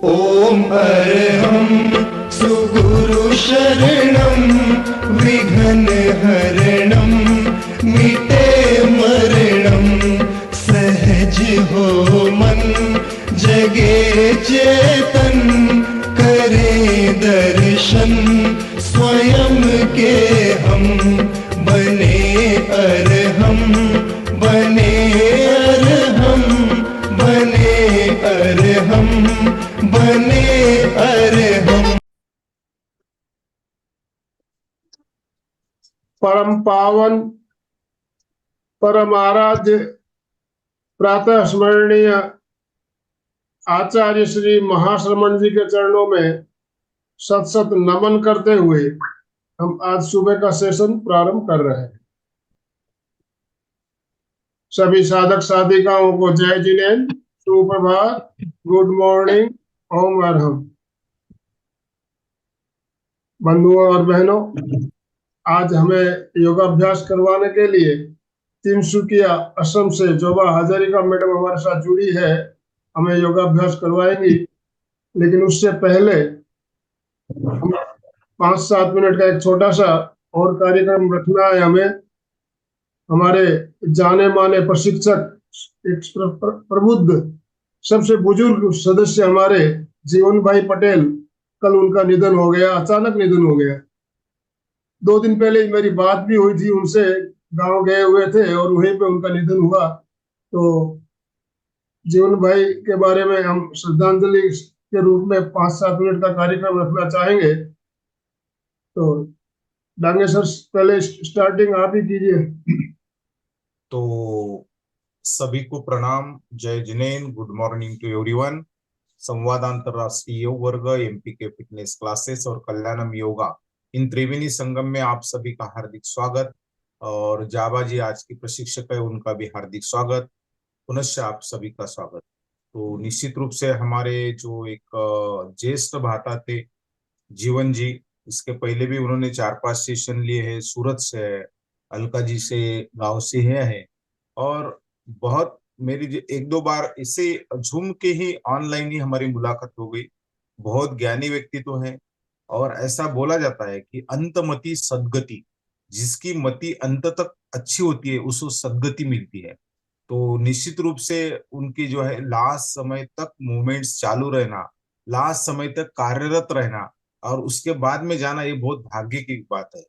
ॐ अर्हं सुगुरु शरणं विघ्नहरणं मिटे मरणं सहज हो मन जगे चेतन करे दर्शन स्वयं के हम बने अर्हम बने अर्हम बने अर्हम बने अर्हम। परम पावन परम आराध्य प्रातः स्मरणीय आचार्य श्री महाश्रमण जी के चरणों में सत सत नमन करते हुए हम आज सुबह का सेशन प्रारंभ कर रहे हैं। सभी साधक साधिकाओं को जय जिनेन्द्र, सुप्रभात, गुड मॉर्निंग, ओम अर्हम। बंधुओं और बहनों, आज हमें योगाभ्यास करवाने के लिए तिनसुकिया असम से जोबा हजारिका मैडम हमारे साथ जुड़ी है, हमें योगाभ्यास करवाएंगी। लेकिन उससे पहले हम 5-7 मिनट का एक छोटा सा और कार्यक्रम रखना है हमें। हमारे जाने माने प्रशिक्षक, एक प्रबुद्ध सबसे बुजुर्ग सदस्य हमारे जीवन भाई पटेल, कल उनका निधन हो गया, अचानक निधन हो गया। 2 दिन पहले मेरी बात भी हुई थी उनसे, गांव गए हुए थे और वहीं पे उनका निधन हुआ। तो जीवन भाई के बारे में हम श्रद्धांजलि के रूप में 5-7 मिनट का कार्यक्रम रखना चाहेंगे। तो डांगे सर, पहले स्टार्टिंग आप ही कीजिए। तो सभी को प्रणाम, जय जिनेन्द्र, गुड मॉर्निंग टू एवरीवन। संवाद अंतरराष्ट्रीय योग वर्ग, एमपीके फिटनेस क्लासेस और कल्याणम योगा, इन त्रिवेणी संगम में आप सभी का हार्दिक स्वागत। और जाबा जी आज की प्रशिक्षक है, उनका भी हार्दिक स्वागत। पुनश्च आप सभी का स्वागत। तो निश्चित रूप से हमारे जो एक ज्येष्ठ भ्राता थे जीवन जी, इसके पहले भी उन्होंने 4-5 सेशन लिए हैं। सूरत से है, अलका जी से गांव से है। और बहुत मेरी 1-2 बार इसे झूम के ही ऑनलाइन ही हमारी मुलाकात हो गई। बहुत ज्ञानी व्यक्तित्व है और ऐसा बोला जाता है कि अंतमति सदगति, जिसकी मति अंत तक अच्छी होती है उसको सदगति मिलती है। तो निश्चित रूप से उनकी जो है लास्ट समय तक मूवमेंट्स चालू रहना, लास्ट समय तक कार्यरत रहना और उसके बाद में जाना, ये बहुत भाग्य की बात है।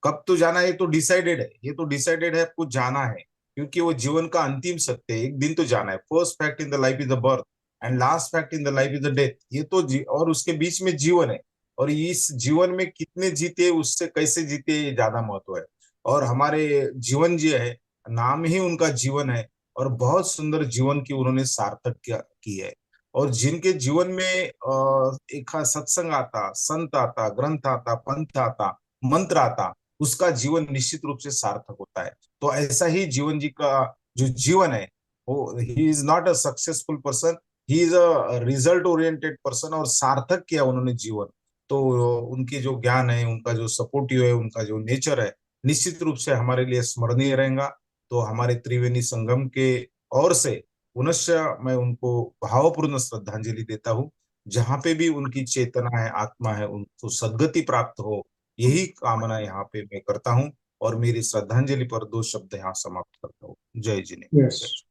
कब तो जाना है तो डिसाइडेड है, ये तो डिसाइडेड है, कुछ जाना है, क्योंकि वो जीवन का अंतिम सत्य है। एक दिन तो जाना है। First fact in the life is the birth and last fact in the life is the death. ये तो और उसके बीच में जीवन है, और इस जीवन में कितने जीते, उससे कैसे जीते, ये ज्यादा महत्व है। और हमारे जीवन जी है, नाम ही उनका जीवन है और बहुत सुंदर जीवन की उन्होंने सार्थक की है। और जिनके जीवन में एक सत्संग आता, संत आता, ग्रंथ आता, पंथ आता, मंत्र आता, उसका जीवन निश्चित रूप से सार्थक होता है। तो ऐसा ही जीवन जी का जो जीवन है, वो he is not a successful person, he is a result oriented person. और सार्थक किया उन्होंने जीवन। तो उनकी जो ज्ञान है, उनका जो सपोर्टिव है, उनका जो नेचर है, निश्चित रूप से हमारे लिए स्मरणीय रहेगा। तो हमारे त्रिवेणी संगम के ओर से पुनश्च मैं उनको भावपूर्ण श्रद्धांजलि देता हूँ। जहां पे भी उनकी चेतना है, आत्मा है, उनको सद्गति प्राप्त हो, यही कामना यहाँ पे मैं करता हूँ। और मेरी श्रद्धांजलि पर 2 शब्द यहाँ समाप्त करता हूँ। जय जिनेन्द्र। यस,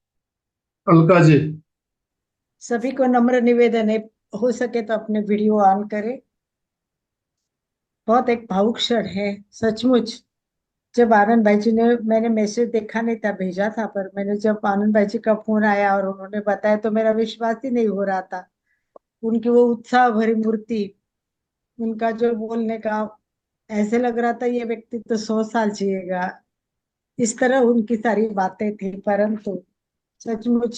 अलका जी। सभी को नम्र निवेदन है, हो सके तो अपने वीडियो ऑन करें। बहुत एक भावुक क्षण है सचमुच। जब आनंद भाई जी ने, मैंने मैसेज देखा नहीं था, भेजा था, पर मैंने जब आनंद भाई जी का फोन आया और उन्होंने बताया तो मेरा विश्वास ही नहीं हो रहा था। उनकी वो उत्साह भरी मूर्ति, उनका जो बोलने का, ऐसे लग रहा था ये व्यक्ति तो 100 साल जिएगा, इस तरह उनकी सारी बातें थी। परंतु सचमुच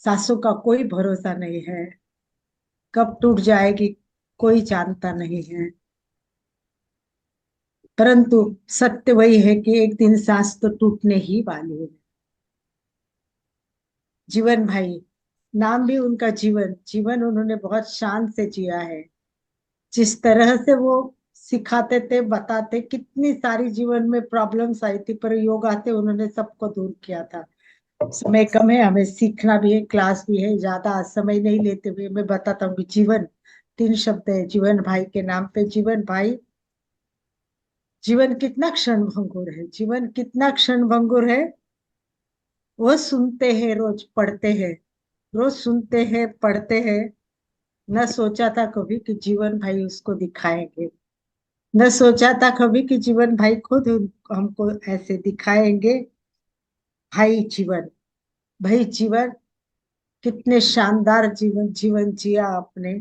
सांसों का कोई भरोसा नहीं है, कब टूट जाएगी कोई जानता नहीं है। परंतु सत्य वही है कि एक दिन सांस तो टूटने ही वाली है। जीवन भाई, नाम भी उनका जीवन, जीवन उन्होंने बहुत शान से जिया है। जिस तरह से वो सिखाते थे, बताते, कितनी सारी जीवन में प्रॉब्लम्स आई थी, पर योगा से उन्होंने सबको दूर किया था। समय कम है, हमें सीखना भी है, क्लास भी है, ज्यादा समय नहीं लेते हुए मैं बताता हूँ कि जीवन 3 शब्द है जीवन भाई के नाम पे। जीवन भाई, जीवन कितना क्षण भंगुर है, जीवन कितना क्षण भंगुर है। वो सुनते हैं, रोज पढ़ते हैं, रोज सुनते हैं, पढ़ते हैं। न सोचा था कभी कि जीवन भाई उसको दिखाएंगे, न सोचा था कभी कि जीवन भाई खुद हमको ऐसे दिखाएंगे। भाई जीवन, भाई जीवन, कितने शानदार जीवन जीवन जिया आपने।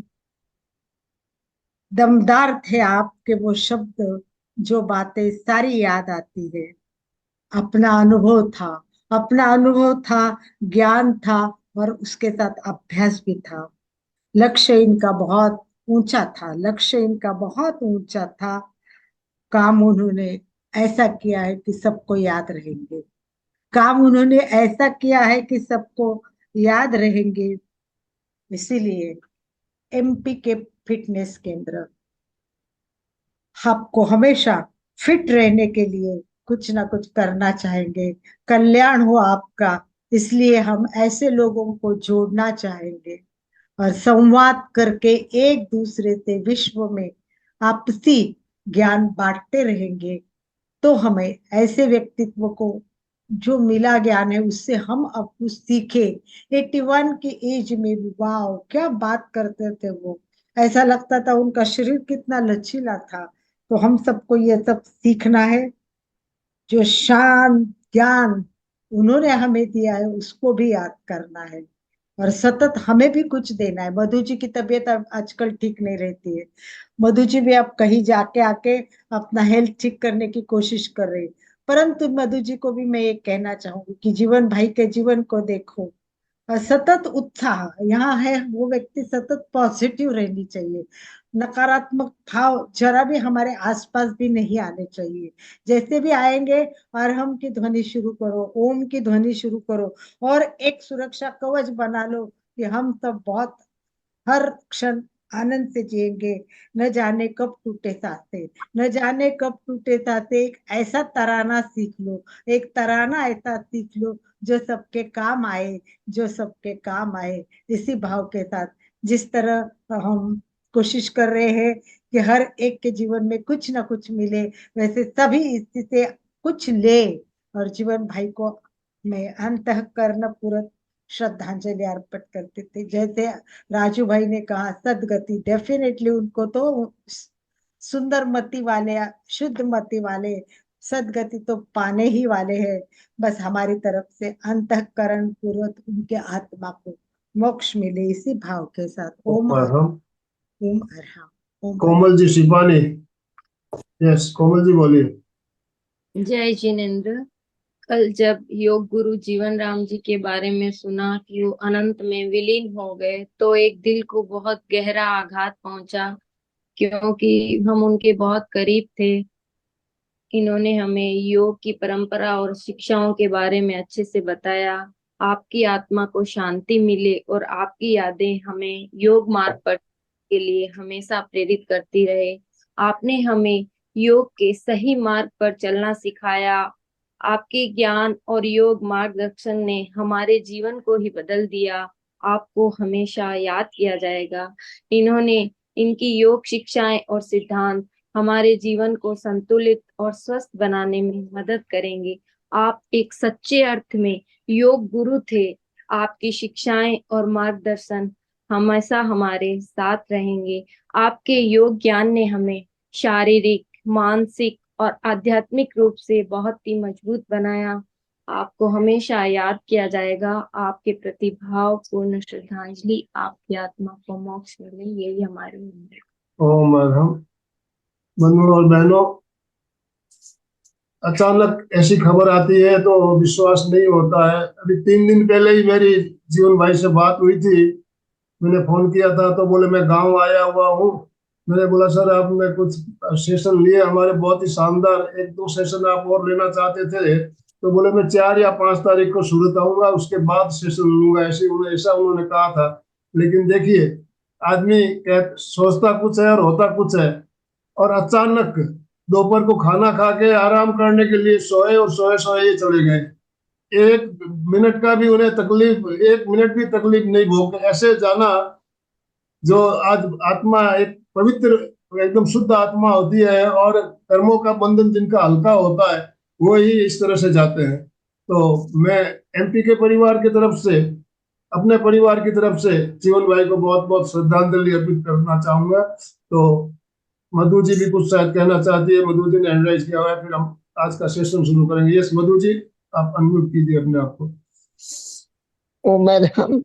दमदार थे आपके वो शब्द, जो बातें सारी याद आती है। अपना अनुभव था, अपना अनुभव था, ज्ञान था, और उसके साथ अभ्यास भी था। लक्ष्य इनका बहुत ऊंचा था, लक्ष्य इनका बहुत ऊंचा था। काम उन्होंने ऐसा किया है कि सबको याद रहेंगे, काम उन्होंने ऐसा किया है कि सबको याद रहेंगे। इसीलिए एमपी के फिटनेस केंद्र आपको हमेशा फिट रहने के लिए कुछ ना कुछ करना चाहेंगे, कल्याण हो आपका। इसलिए हम ऐसे लोगों को जोड़ना चाहेंगे और संवाद करके एक दूसरे से विश्व में आपसी ज्ञान बांटते रहेंगे। तो हमें ऐसे व्यक्तित्व को जो मिला ज्ञान है उससे हम अब कुछ सीखे। 81 की एज में भी वाह क्या बात करते थे वो, ऐसा लगता था उनका शरीर कितना लचीला था। तो हम सबको ये सब सीखना है। जो शान ज्ञान उन्होंने हमें दिया है उसको भी याद करना है, और सतत हमें भी कुछ देना है। मधु जी की तबीयत अब आजकल ठीक नहीं रहती है, मधु जी भी अब कहीं जाके आके अपना हेल्थ ठीक करने की कोशिश कर रही। परंतु मधु जी को भी मैं ये कहना चाहूंगी कि जीवन भाई के जीवन को देखो, सतत उत्साह यहाँ है। वो व्यक्ति सतत पॉजिटिव रहनी चाहिए, नकारात्मक भाव जरा भी हमारे आसपास भी नहीं आने चाहिए। जैसे भी आएंगे, और हम की ध्वनि शुरू करो, ओम की ध्वनि शुरू करो, और एक सुरक्षा कवच बना लो कि हम सब बहुत हर क्षण आनंद से जिएंगे। न जाने कब टूटे सांसे, न जाने कब टूटे सांसे। एक ऐसा तराना सीख लो, एक तराना ऐसा सीख लो जो सबके काम आए, जो सबके काम आए। इसी भाव के साथ जिस तरह हम कोशिश कर रहे हैं कि हर एक के जीवन में कुछ ना कुछ मिले, वैसे सभी इसी से कुछ ले। और जीवन भाई को मैं अंतःकरण पूर्वक श्रद्धांजलि अर्पित करते थे। जैसे राजू भाई ने कहा सदगति, डेफिनेटली उनको तो सुंदर मति वाले, शुद्ध मति वाले सदगति तो पाने ही वाले हैं। बस हमारी तरफ से अंतःकरण पूर्वक उनके आत्मा को मोक्ष मिले, इसी भाव के साथ। ओम हम ओम अरहम, ओम कोमल जी शिपानी। यस कोमल जी बोलिए। जय जिनेन्द्र। कल जब योग गुरु जीवन राम जी के बारे में सुना कि वो अनंत में विलीन हो गए, तो एक दिल को बहुत गहरा आघात पहुंचा, क्योंकि हम उनके बहुत करीब थे। इन्होंने हमें योग की परंपरा और शिक्षाओं के बारे में अच्छे से बताया। आपकी आत्मा को शांति मिले और आपकी यादें हमें योग मार्ग पर के लिए हमेशा प्रेरित करती रहे। आपने हमें योग के सही मार्ग पर चलना सिखाया। आपके ज्ञान और योग मार्गदर्शन ने हमारे जीवन को ही बदल दिया। आपको हमेशा याद किया जाएगा। इन्होंने इनकी योग शिक्षाएं और सिद्धांत हमारे जीवन को संतुलित और स्वस्थ बनाने में मदद करेंगे। आप एक सच्चे अर्थ में योग गुरु थे। आपकी शिक्षाएं और मार्गदर्शन हमेशा हमारे साथ रहेंगे। आपके योग ज्ञान ने हमें शारीरिक, मानसिक और आध्यात्मिक रूप से बहुत ही मजबूत बनाया। आपको हमेशा याद किया जाएगा। आपके प्रति भावपूर्ण श्रद्धांजलि। आपकी आत्मा को मोक्ष मिले, यही हमारी उम्मीद है। ओम हम बंधुओं और बहनों, अचानक ऐसी खबर आती है तो विश्वास नहीं होता है। अभी 3 दिन पहले ही मेरी जीवन भाई से बात हुई थी। मैंने फोन किया था तो बोले मैं गांव आया हुआ हूँ। मैंने बोला सर आपने कुछ सेशन लिए हमारे बहुत ही शानदार, 1-2 सेशन आप और लेना चाहते थे। तो बोले मैं 4 या 5 तारीख को सूरत आऊंगा, उसके बाद सेशन लूंगा। ऐसा उन्होंने कहा था। लेकिन देखिए, आदमी सोचता कुछ है और होता कुछ है। और अचानक दोपहर को खाना खा के आराम करने के लिए सोए और सोए सोए ही चले गए। एक मिनट का भी उन्हें तकलीफ, एक मिनट भी तकलीफ नहीं भोग, ऐसे जाना जो आज आत्मा एक पवित्र एकदम शुद्ध आत्मा होती है और कर्मों का बंधन जिनका हल्का होता है वो ही इस तरह से जाते हैं। तो मैं एमपी के परिवार की तरफ से, अपने परिवार की तरफ से जीवन भाई को बहुत बहुत श्रद्धांजलि अर्पित करना चाहूंगा। तो मधु जी भी कुछ शायद कहना चाहती है, मधु जी ने हैंड राइज किया हुआ है, फिर हम आज का सेशन शुरू करेंगे। यस मधु जी, आप अनम्यूट कीजिए अपने आप को। ओ मैडम,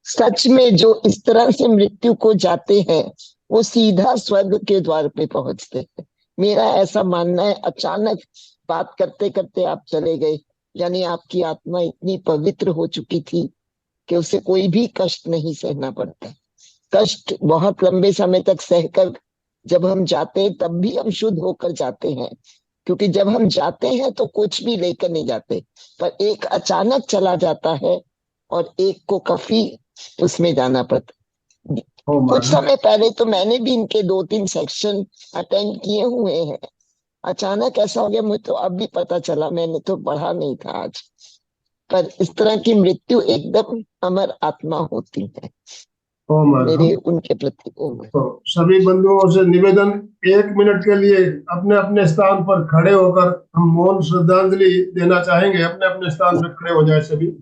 सच में जो इस तरह से मृत्यु को जाते हैं वो सीधा स्वर्ग के द्वार पे पहुंचते हैं। मेरा ऐसा मानना है। अचानक बात करते करते आप चले गए, यानी आपकी आत्मा इतनी पवित्र हो चुकी थी कि उसे कोई भी कष्ट नहीं सहना पड़ता। कष्ट बहुत लंबे समय तक सहकर जब हम जाते हैं तब भी हम शुद्ध होकर जाते हैं, क्योंकि जब हम जाते हैं तो कुछ भी लेकर नहीं जाते, पर एक अचानक चला जाता है और एक को काफी उसमें जाना पड़ता। ओ कुछ महाराज, समय पहले तो मैंने भी इनके 2-3 सेक्शन अटेंड किए हुए हैं। अचानक ऐसा हो गया, मुझे तो अब भी पता चला, मैंने तो पढ़ा नहीं था आज। पर इस तरह की मृत्यु एकदम अमर आत्मा होती है। ओ महाराज, मेरे उनके प्रति तो सभी बंधुओं से निवेदन, 1 मिनट के लिए अपने अपने स्थान पर खड़े होकर हम मौन श्रद्धांजलि देना चाहेंगे। अपने अपने स्थान पर खड़े हो जाए सभी।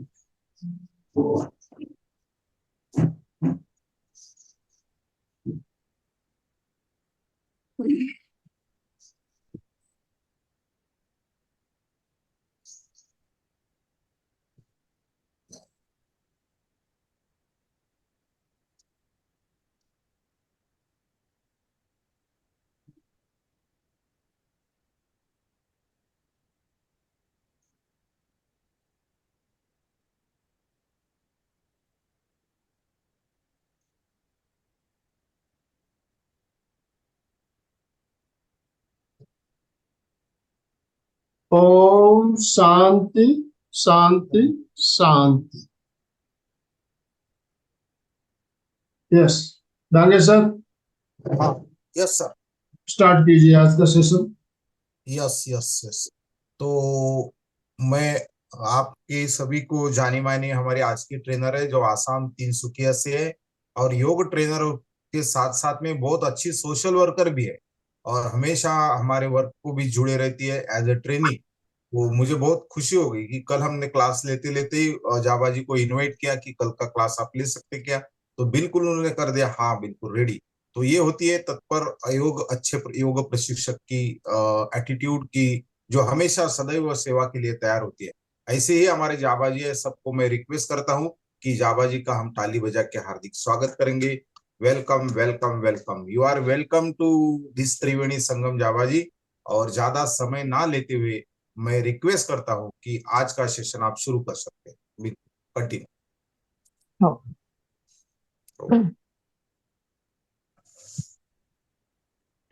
ओम शांति शांति शांति। यस डांगे सर, हाँ, यस सर। स्टार्ट कीजिए आज का सेशन। Yes yes yes. तो मैं आपके सभी को जानी मानी हमारी आज की ट्रेनर है जो आसाम तिनसुकिया से है, और योग ट्रेनर के साथ साथ में बहुत अच्छी सोशल वर्कर भी है और हमेशा हमारे वर्क को भी जुड़े रहती है एज ए ट्रेनी। वो मुझे बहुत खुशी हो गई कि कल हमने क्लास लेते लेते ही जाबा जी को इनवाइट किया कि कल का क्लास आप ले सकते क्या, तो बिल्कुल उन्होंने कर दिया, हाँ बिल्कुल रेडी। तो ये होती है तत्पर योग, अच्छे योग प्रशिक्षक की एटीट्यूड की, जो हमेशा सदैव सेवा के लिए तैयार होती है। ऐसे ही हमारे जाबा जी है, सबको मैं रिक्वेस्ट करता हूँ कि जाबा जी का हम ताली बजा के हार्दिक स्वागत करेंगे। Welcome welcome welcome, you are welcome to this Triveni Sangam Jaba ji. और ज्यादा समय ना लेते हुए मैं रिक्वेस्ट करता हूँ कि आज का सेशन आप शुरू कर सकते हैं, कंटिन्यू।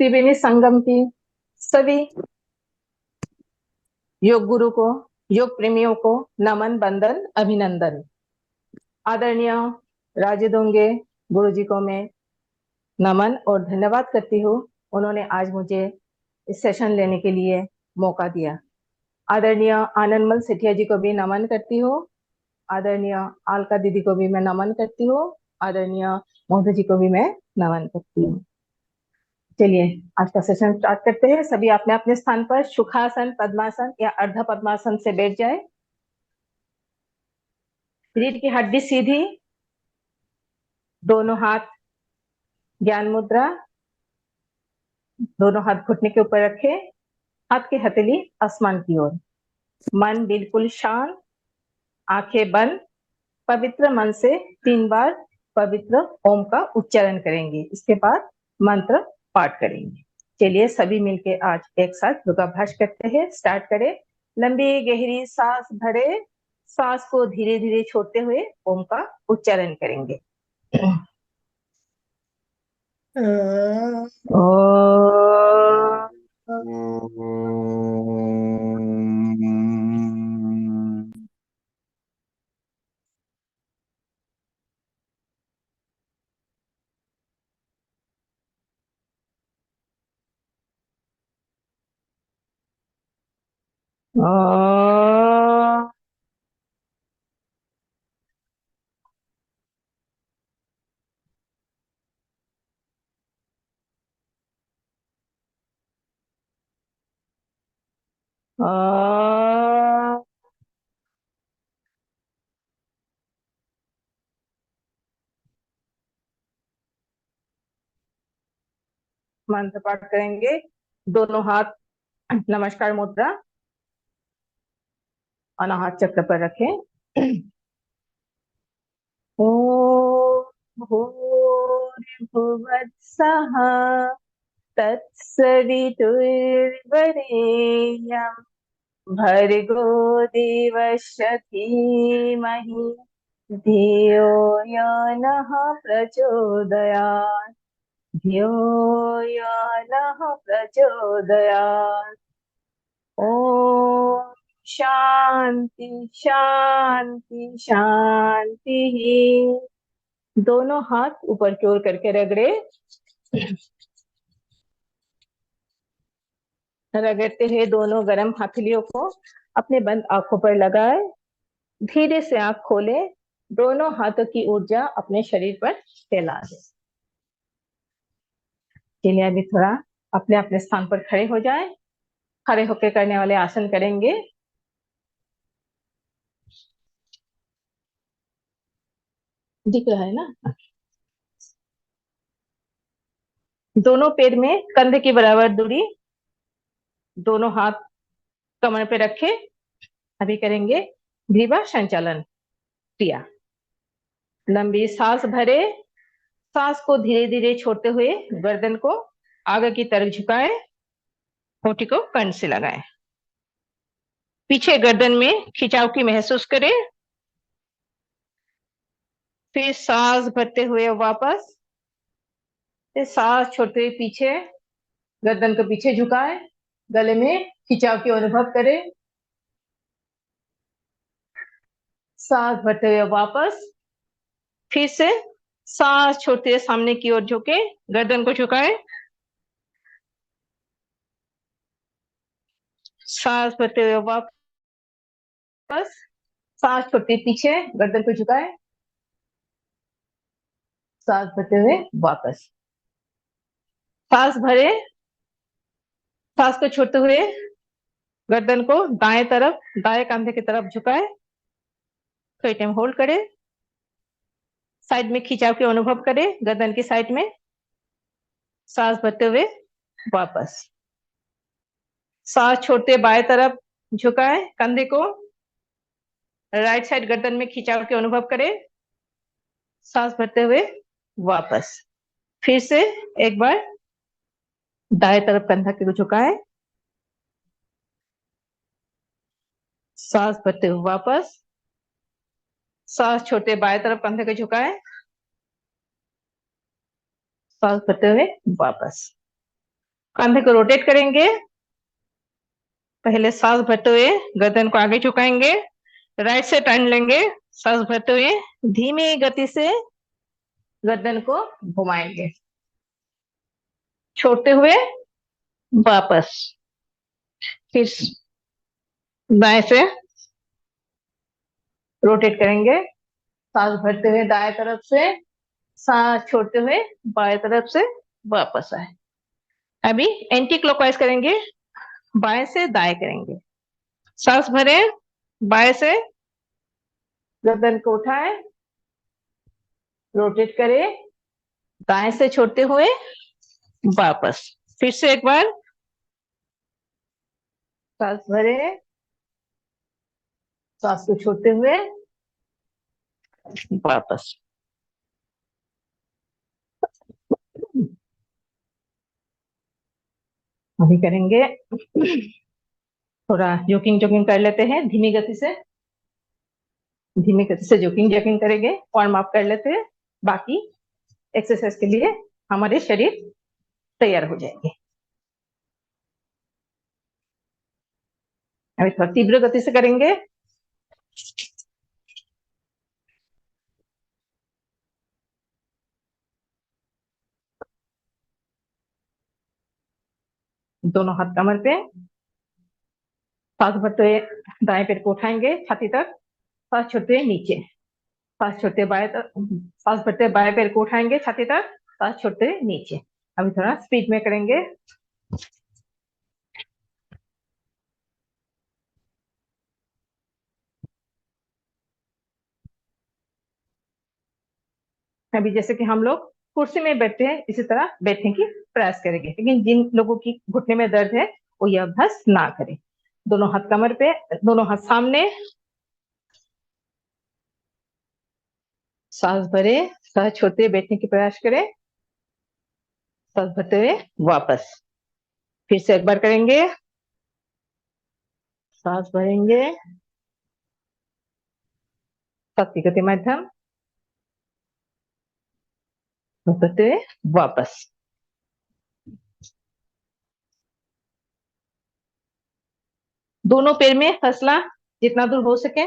त्रिवेणी संगम की सभी योग गुरु को, योग प्रेमियों को नमन, वंदन, अभिनंदन। आदरणीय राजदोंगे गुरु जी को मैं नमन और धन्यवाद करती हूँ, उन्होंने आज मुझे इस सेशन लेने के लिए मौका दिया। आदरणीय आनंदमल सेठिया जी को भी नमन करती हूँ। आदरणीय आलका दीदी को भी मैं नमन करती हूँ। आदरणीय मोहन जी को भी मैं नमन करती हूँ। चलिए आज का सेशन स्टार्ट करते हैं। सभी अपने अपने स्थान पर सुखासन, पद्मासन या अर्ध पद्मासन से बैठ जाए। रीढ़ की हड्डी सीधी, दोनों हाथ ज्ञान मुद्रा, दोनों हाथ घुटने के ऊपर रखे, हाथ की हथेली आसमान की ओर। मन बिल्कुल शांत, आंखें बंद, पवित्र मन से 3 बार पवित्र ओम का उच्चारण करेंगे। इसके बाद मंत्र पाठ करेंगे। चलिए सभी मिलके आज एक साथ योगाभ्यास करते हैं। स्टार्ट करें। लंबी गहरी सांस भरे, सांस को धीरे धीरे छोड़ते हुए ओम का उच्चारण करेंगे। आ, मंत्र पाठ करेंगे। दोनों हाथ नमस्कार मुद्रा, अनाहत चक्र पर रखें। ओम भूर्भुवस्सः तत्सवितुर्वरेण्यं भर्गो देवस्य धीमहि धियो यो नः प्रचोदयात्। धियो यो नः प्रचोदयात्। ओम शांति शांति शांति। दोनों हाथ ऊपर की ओर करके रगड़े। रगड़ते हुए दोनों गर्म हथेलियों को अपने बंद आंखों पर लगाए। धीरे से आंख खोले। दोनों हाथों की ऊर्जा अपने शरीर पर फैला दे। चलिए अभी थोड़ा अपने अपने स्थान पर खड़े हो जाए। खड़े होकर करने वाले आसन करेंगे। दिख रहा है ना? दोनों पैर में कंधे की बराबर दूरी, दोनों हाथ कमर पे रखे। अभी करेंगे ग्रीवा संचालन क्रिया। लंबी सांस भरे। सांस को धीरे धीरे छोड़ते हुए गर्दन को आगे की तरफ झुकाए। होठी को कंठ से लगाए। पीछे गर्दन में खिंचाव की महसूस करें। फिर सांस भरते हुए वापस। फिर सांस छोड़ते हुए पीछे गर्दन को पीछे झुकाए। गले में खिंचाव की अनुभव करें। सांस भरते हुए वापस। फिर से सांस छोड़ते हुए सामने की ओर झुके, गर्दन को झुकाए। सांस भरते हुए वापस। सांस छोड़ते पीछे, गर्दन को झुकाए। सांस भरते हुए वापस। सांस भरे। सांस को छोड़ते हुए गर्दन को दाएं तरफ, दाएं कंधे की तरफ झुकाए। थोड़ी टाइम होल्ड करें। साइड में खिंचाव की अनुभव करें, गर्दन की साइड में। सांस भरते हुए वापस। सांस छोड़ते बाएं तरफ झुकाए कंधे को। राइट साइड गर्दन में खिंचाव के अनुभव करें। सांस भरते हुए वापस। फिर से एक बार दाएं तरफ कंधा को झुकाए। सांस भरते हुए वापस। सांस छोड़ते बाएं तरफ कंधे को झुकाए। सांस भरते हुए वापस। कंधे को रोटेट करेंगे। पहले सांस भरते हुए गर्दन को आगे झुकाएंगे। राइट से टर्न लेंगे। सांस भरते हुए धीमी गति से गर्दन को घुमाएंगे। छोड़ते हुए वापस। फिर दाएं से रोटेट करेंगे। सांस भरते हुए दाएं तरफ से, सांस छोड़ते हुए बाएं तरफ से वापस आए। अभी एंटी क्लॉकवाइज करेंगे। बाएं से दाएं करेंगे। सांस भरे, बाएं से गर्दन को उठाए, रोटेट करें, दाएं से छोड़ते हुए वापस। फिर से एक बार सांस भरे, सांस को छोड़ते हुए वापस। अभी करेंगे थोड़ा जोगिंग जोगिंग कर लेते हैं धीमी गति से। धीमी गति से जोगिंग जोगिंग करेंगे, वार्म अप कर लेते हैं। बाकी एक्सरसाइज के लिए हमारे शरीर तैयार हो जाएंगे। अभी थोड़ा तीव्र गति से करेंगे। दोनों हाथ कमर पे। सांस भरते हुए दाएं पैर को उठाएंगे छाती तक। सांस छोड़ते हुए नीचे। सांस छोड़ते बाएं तरफ, सांस भरते बाएं पैर को उठाएंगे छाती तक। सांस छोड़ते हुए नीचे। अभी थोड़ा स्पीड में करेंगे। अभी जैसे कि हम लोग कुर्सी में बैठते हैं इसी तरह बैठने की प्रयास करेंगे, लेकिन जिन लोगों की घुटने में दर्द है वो यह अभ्यास ना करें। दोनों हाथ कमर पे, दोनों हाथ सामने, सांस भरे, सांस छोड़ते हुए बैठने की प्रयास करें, सांस भरते हुए वापस। फिर से एक बार करेंगे, सांस भरेंगे, सांस की गति मध्यम, भरते हुए वापस। दोनों पैर में फसला जितना दूर हो सके,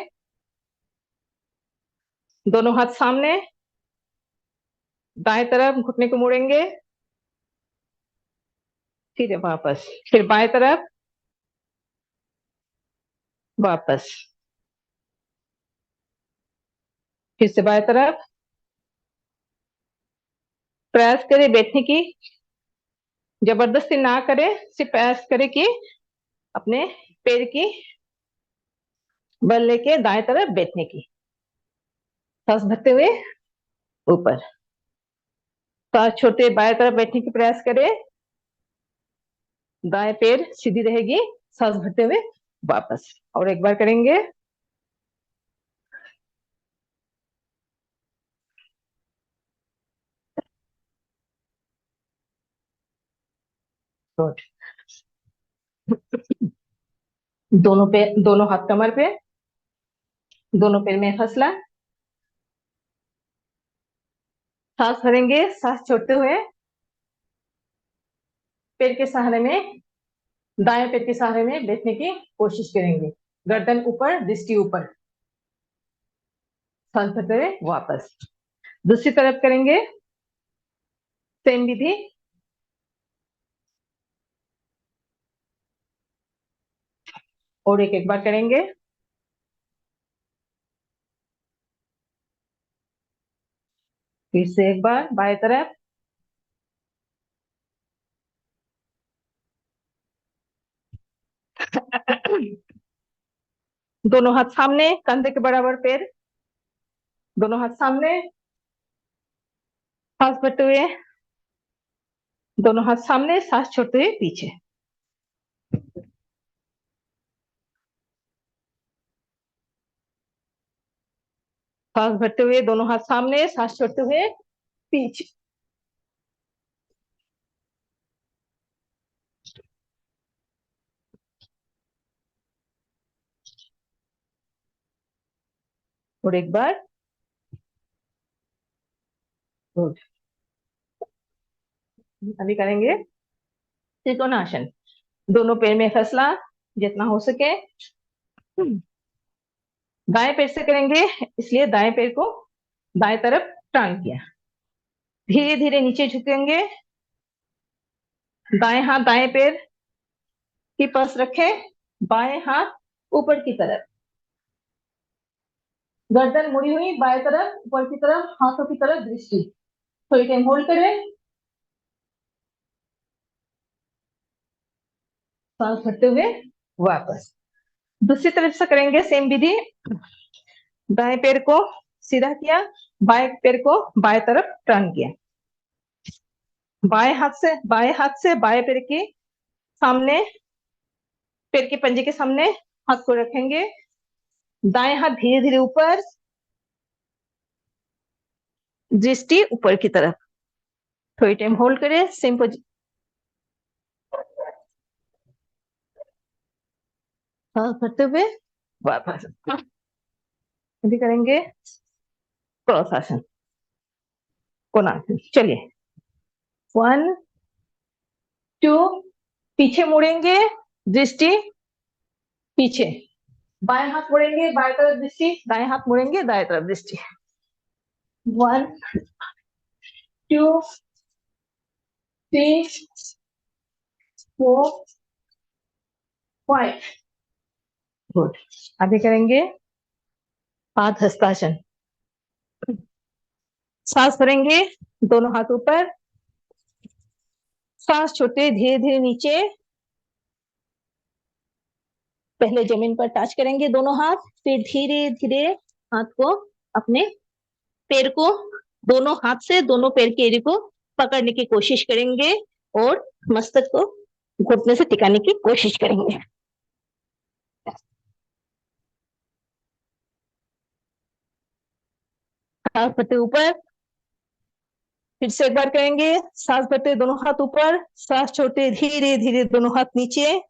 दोनों हाथ सामने, दाएं तरफ घुटने को मोड़ेंगे, फिर वापस, फिर बाएं तरफ, वापस, फिर से बाएं तरफ। प्रयास करें बैठने की, जबरदस्ती ना करें, सिर्फ प्रयास करें कि अपने पैर की बल लेके दाएं तरफ बैठने की। सांस भरते हुए ऊपर, सांस छोड़ते हुए बाएं तरफ बैठने की प्रयास करें, दाएं पैर सीधी रहेगी, सांस भरते हुए वापस। और एक बार करेंगे, गुड। दोनों पैर, दोनों हाथ कमर पे, दोनों पैर में फसला, सांस भरेंगे, सांस छोड़ते हुए पैर के सहारे में, दाएं पैर के सहारे में बैठने की कोशिश करेंगे, गर्दन ऊपर, दृष्टि ऊपर, सांस भरते हुए वापस। दूसरी तरफ करेंगे, सेम विधि। और एक बार करेंगे, फिर से एक बार बाएं तरफ, दोनों हाथ सामने, कंधे के बराबर पैर, दोनों हाथ सामने, सांस भरते हुए, दोनों हाथ सामने, सांस छोड़ते हुए पीछे। सांस भरते हुए दोनों हाथ सामने, सांस छोड़ते हुए पीछे। और एक बार, गुड। अभी करेंगे त्रिकोणासन। दोनों पैर में फसला जितना हो सके, दाएं पैर से करेंगे, इसलिए दाएं पैर को दाएं तरफ टर्न किया, धीरे धीरे नीचे झुकेंगे, दाएं हाथ दाएं पैर की पास रखें, बाएं हाथ ऊपर की तरफ, गर्दन मुड़ी हुई बाएं तरफ, ऊपर की तरफ, हाथों की तरफ दृष्टि। थोड़ी टाइम होल्ड करें, सांस भरते हुए वापस। दूसरी तरफ से करेंगे सेम विधि। दाएं पैर को सीधा किया, बाएं पैर को बाएं तरफ टर्न किया, बाएं हाथ से बाएं पैर के सामने, पैर के पंजे के सामने हाथ को रखेंगे, दाएं हाथ धीरे धीरे ऊपर, दृष्टि ऊपर की तरफ। थोड़ी टाइम होल्ड करें, सेम पोजीशन, सांस भरते हुए वापस। अभी करेंगे क्रॉस आसन, कोणासन। चलिए, 1 2, पीछे मुड़ेंगे, दृष्टि पीछे, बाएं हाथ मुड़ेंगे बाएं तरफ दृष्टि, दाएं हाथ मुड़ेंगे दाएं तरफ दृष्टि। 1 2 3 4 5, गुड। अभी करेंगे पाद हस्तासन। सांस भरेंगे, दोनों हाथ ऊपर, सांस छोड़ते धीरे धीरे नीचे, पहले जमीन पर टच करेंगे दोनों हाथ, फिर धीरे धीरे हाथ को, अपने पैर को दोनों हाथ से दोनों पैर की एड़ी को पकड़ने की कोशिश करेंगे और मस्तक को घुटने से टिकाने की कोशिश करेंगे। हाथ भरते ऊपर, फिर से एक बार करेंगे। सांस भरते दोनों हाथ ऊपर, सांस छोड़ते धीरे धीरे दोनों हाथ नीचे।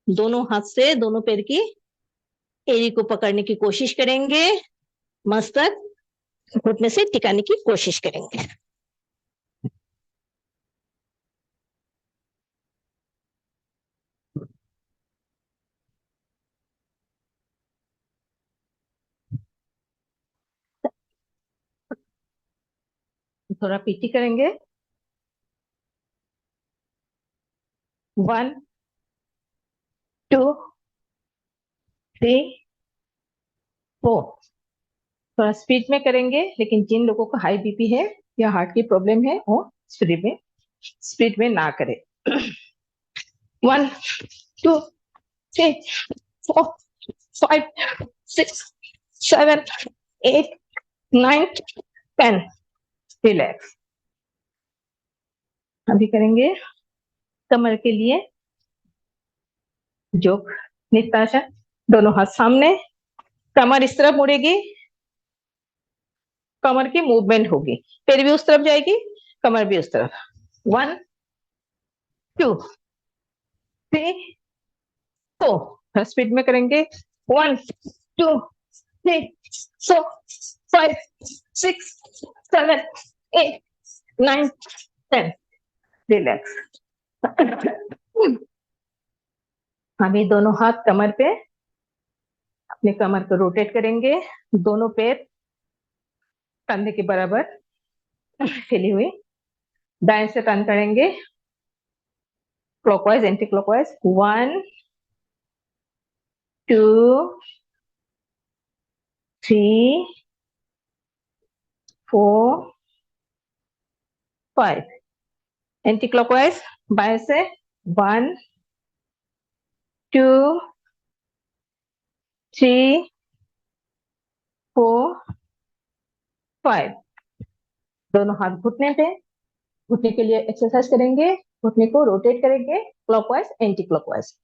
दोनों हाथ से दोनों पैर की एड़ी को पकड़ने की कोशिश करेंगे, मस्तक घुटने से टिकाने की कोशिश करेंगे। थोड़ा पीटी करेंगे। 1 2 3 4। थोड़ा स्पीड में करेंगे, लेकिन जिन लोगों को हाई बीपी है या हार्ट की प्रॉब्लम है वो स्पीड में ना करें। 1 2 3 4 5 6 7 8 9 10। रिलैक्स। अभी करेंगे कमर के लिए जोक नित्तासन। दोनों हाथ सामने, कमर इस तरफ मुड़ेगी, कमर की मूवमेंट होगी, पैर भी उस तरफ जाएगी, कमर भी उस तरफ। 1 2 3 4। स्पीड में करेंगे। 1 2 3 4 5 6 7 8 9 10। रिलैक्स। अभी दोनों हाथ कमर पे, अपने कमर को रोटेट करेंगे। दोनों पैर कंधे के बराबर फैली हुई। दाएं से टर्न करेंगे, clockwise anti clockwise. 1 2 3 4 5। Anti clockwise बाएं से। 1 2 3 4 5। दोनों हाथ घुटने पे, घुटने के लिए एक्सरसाइज करेंगे। घुटने को रोटेट करेंगे clockwise anti clockwise.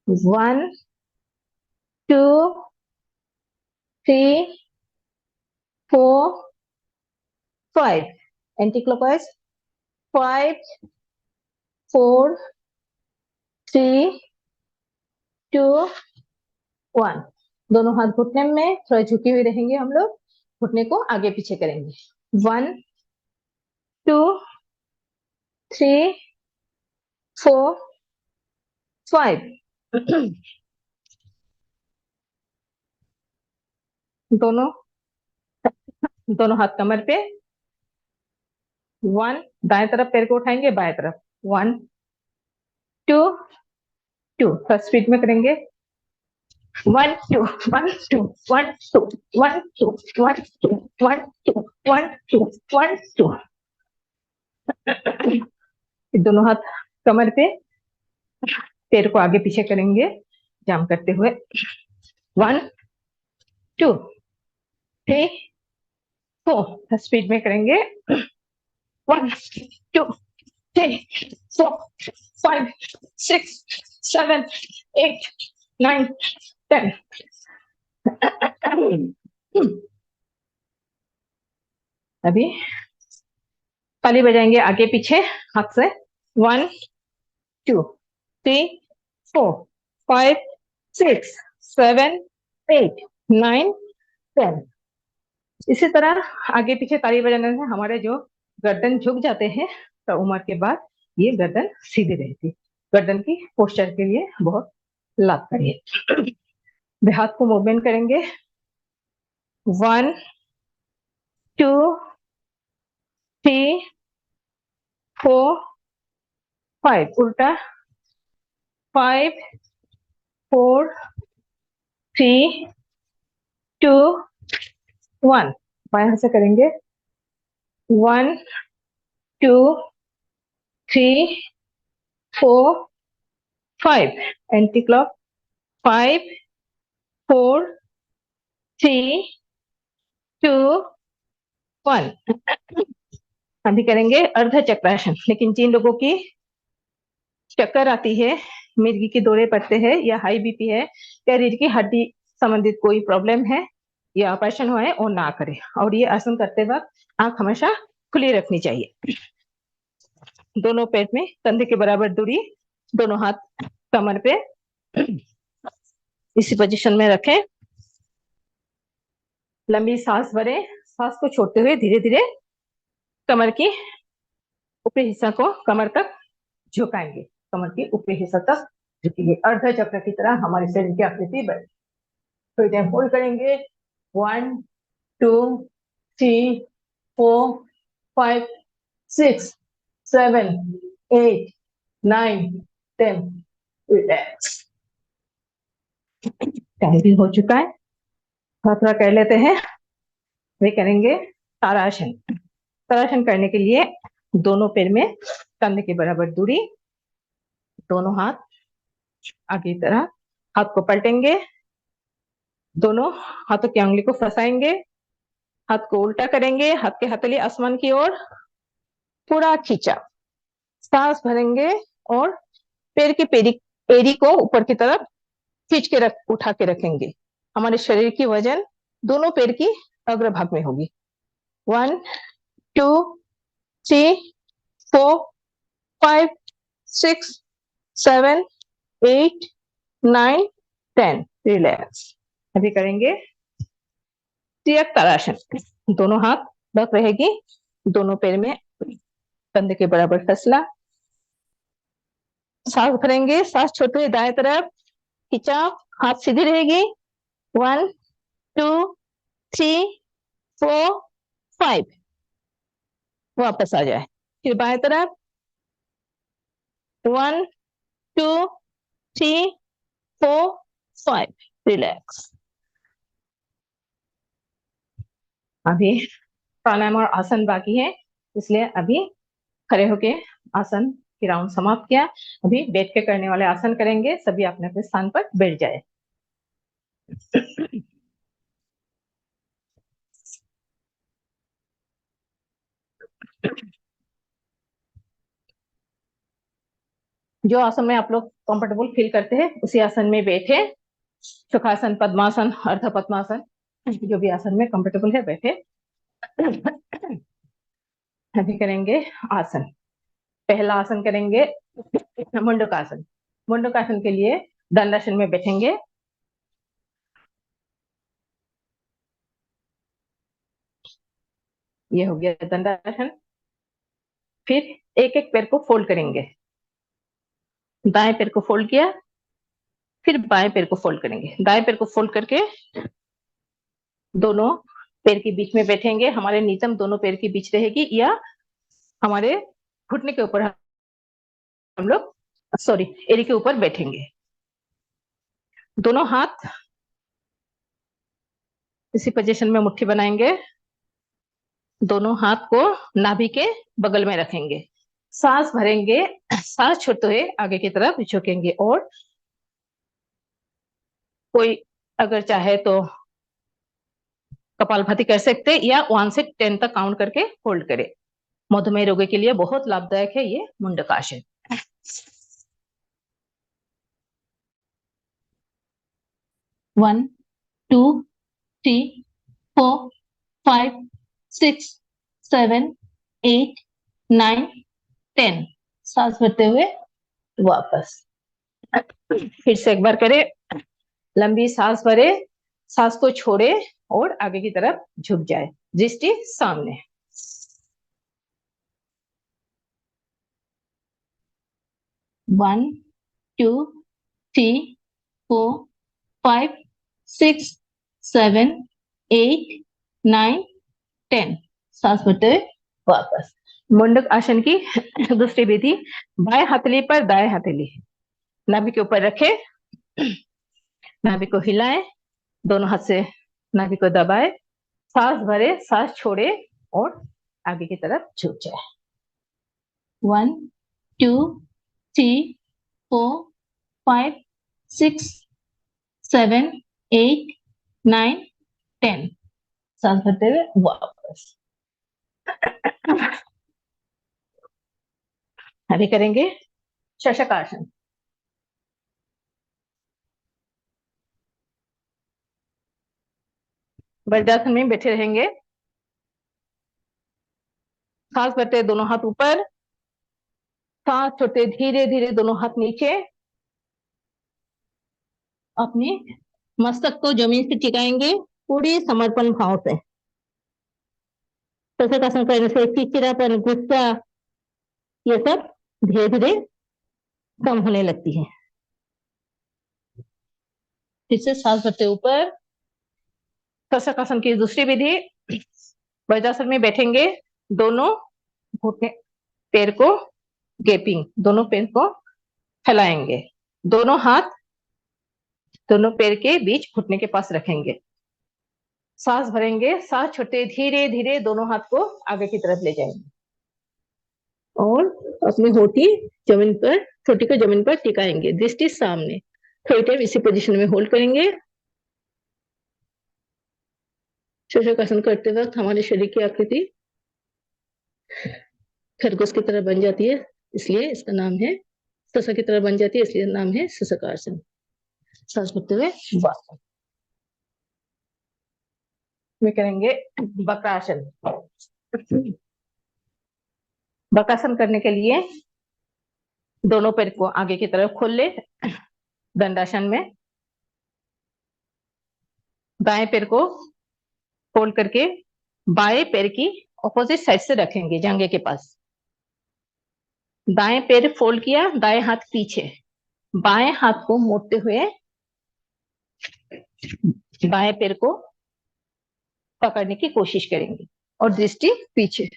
1 2 3 4 5। Anti clockwise. 5 4 3 2 1। दोनों हाथ घुटने में, थोड़ा झुके हुए रहेंगे हम लोग। घुटने को आगे पीछे करेंगे। 1 2 3 4 5। दोनों हाथ कमर पे। 1 दाएं तरफ पैर को उठाएंगे, बाएं तरफ। 1 2 2। थोड़ा स्पीड में करेंगे। 1 2 1 2 1 2 1 2 1 2 1 2 1 2 1 2। दोनों हाथ कमर पे, पैर को आगे पीछे करेंगे जाम करते हुए। 1 2 3 4। स्पीड में करेंगे। 1 2 3 4 5 6 7 8 9 10। अभी ताली बजाएंगे आगे पीछे हाथ से। 1 2 3 4 5 6 7 8 9 10। इसी तरह आगे पीछे ताली बजाने से हमारे जो गर्दन झुक जाते हैं, तो उम्र के बाद ये गर्दन सीधी रहती। गर्दन की पोस्चर के लिए बहुत लाभकारी है। हाथ को मूवमेंट करेंगे। 1 2 3 4 5। उल्टा। 5 4 3 2 1। बाएं हाथ से करेंगे। 1 2 3 4 5। Anti clock. 5 4 3, 2, 1। अभी करेंगे अर्ध चक्रासन। लेकिन जिन लोगों की चक्कर आती है, मिर्गी के दौरे पड़ते हैं, या हाई बीपी है, या रीढ़ की हड्डी संबंधित कोई प्रॉब्लम है या ऑपरेशन हुआ है, वो ना करे। और ये आसन करते वक्त आंख हमेशा खुली रखनी चाहिए। दोनों पेट में कंधे के बराबर दूरी, दोनों हाथ कमर पे इसी पोजीशन में रखें। लंबी सांस भरें। सांस को छोड़ते हुए धीरे धीरे कमर की ऊपरी हिस्सा को कमर तक झुकाएंगे। कमर की ऊपरी हिस्सा तक झुकेंगे। अर्ध चक्र की तरह हमारे शरीर की आकृति बने। थोड़ी देर होल्ड करेंगे। 1, 2, 3, 4, 5, 6, 7, 8, 9, 10। रिलैक्स। टाइम भी हो चुका है, थोड़ा कर लेते हैं। वे करेंगे तारासन। तारासन करने के लिए दोनों पैर में कंधे के बराबर दूरी, दोनों हाथ आगे की तरह, हाथ को पलटेंगे, दोनों हाथों की उंगली को फंसाएंगे, हाथ को उल्टा करेंगे, हाथ के हथेली आसमान की ओर, पूरा खींचा। सांस भरेंगे और पैर की एड़ी को ऊपर की तरफ खींच के उठा के रखेंगे। हमारे शरीर की वजन दोनों पैर की अग्रभाग में होगी। 1, 2, 3, 4, 5, 6, 7, 8, 9, 10। रिलैक्स। अभी करेंगे त्रियक तारासन। दोनों हाथ रख रहेगी, दोनों पैर में कंधे के बराबर फसला। सांस भरेंगे, सांस छोड़ते हुए दाएं तरफ खिंचाव, हाथ सीधी रहेगी। 1, 2, 3, 4, 5। वापस आ जाए। फिर बाएं तरफ 1, 2, 3, 4, 5। रिलैक्स। अभी प्राणायाम और आसन बाकी है, इसलिए अभी खड़े होके आसन की राउंड समाप्त किया। अभी बैठ के करने वाले आसन करेंगे। सभी अपने अपने स्थान पर बैठ जाए। जो आसन में आप लोग कंफर्टेबल फील करते हैं, उसी आसन में बैठे। सुखासन, पद्मासन, अर्ध पद्मासन, जो भी आसन में कंफर्टेबल है बैठे। अभी करेंगे आसन। पहला आसन करेंगे मुंडकासन। मुंडकासन के लिए दंडासन में बैठेंगे। ये हो गया दंडासन। फिर एक एक पैर को फोल्ड करेंगे। दाएं पैर को फोल्ड किया, फिर बाएं पैर को फोल्ड करेंगे। दाएं पैर को फोल्ड करके दोनों पैर के बीच में बैठेंगे। हमारे नीतम दोनों पैर के बीच रहेगी, या हमारे घुटने के ऊपर हम लोग एड़ी के ऊपर बैठेंगे। दोनों हाथ इसी पोजीशन में मुट्ठी बनाएंगे। दोनों हाथ को नाभि के बगल में रखेंगे। सांस भरेंगे, सांस छोड़ते हुए आगे की तरफ झुकेंगे। और कोई अगर चाहे तो कपालभाति कर सकते, या 1 से 10 तक काउंट करके होल्ड करें। मधुमेह रोगी के लिए बहुत लाभदायक है ये मुंडकासन। 1, 2, 3, 4, 5, 6, 7, 8, 9, 10। सांस भरते हुए वापस। फिर से एक बार करें। लंबी सांस भरे, सांस को छोड़े और आगे की तरफ झुक जाए, दृष्टि सामने। वन, 2, 3, 4, 5, 6, 7, 8, 9, 10। सांस भरते हुए वापस। मुंडक आसन की दूसरी विधि, बाएं हथेली पर दाएं हथेली नाभि के ऊपर रखे, नाभि को हिलाएं, दोनों हाथ से नाभि को दबाए, सांस भरे, सांस छोड़े और आगे की तरफ झुक जाए। 1, 2, 3, 4, 5, 6, 7, 8, 9, 10। सांस भरते हुए वापस। अभी करेंगे शशकासन। वज्रासन में बैठे रहेंगे। सांस भरते हुए दोनों हाथ ऊपर, सांस छोड़ते धीरे धीरे दोनों हाथ नीचे। अपने मस्तक को जमीन से टिकाएंगे पूरी समर्पण भाव से। शशकासन करने से चिड़चिड़ापन, गुस्सा, ये सब धीरे धीरे कम होने लगती है। फिर से सांस भरते ऊपर। शशकासन की दूसरी विधि, वज्रासन में बैठेंगे, दोनों घुटने पैर को गैपिंग, दोनों पैर को फैलाएंगे, दोनों हाथ दोनों पैर के बीच घुटने के पास रखेंगे। सांस भरेंगे, सांस छोड़ते धीरे धीरे दोनों हाथ को आगे की तरफ ले जाएंगे और अपनी होठी जमीन पर, ठोटी को जमीन पर टिकाएंगे, दृष्टि सामने। थोड़ी टाइम इसी पोजीशन में होल्ड करेंगे। शशकासन करते वक्त हमारे शरीर की आकृति खरगोश की तरह बन जाती है, इसलिए इसका नाम है, ससा की तरह बन जाती है इसलिए नाम है शशकासन। सांस भरते हुए वापस में करेंगे वक्रासन। वक्रासन करने के लिए दोनों पैर को आगे की तरफ खोल ले, दंडासन में। दाएं पैर को फोल्ड करके बाएं पैर की ऑपोजिट साइड से रखेंगे, जांघे के पास। दाएं पैर फोल्ड किया, दाएं हाथ पीछे, बाएं हाथ को मोड़ते हुए बाएं पैर को पकड़ने की कोशिश करेंगे और दृष्टि पीछे।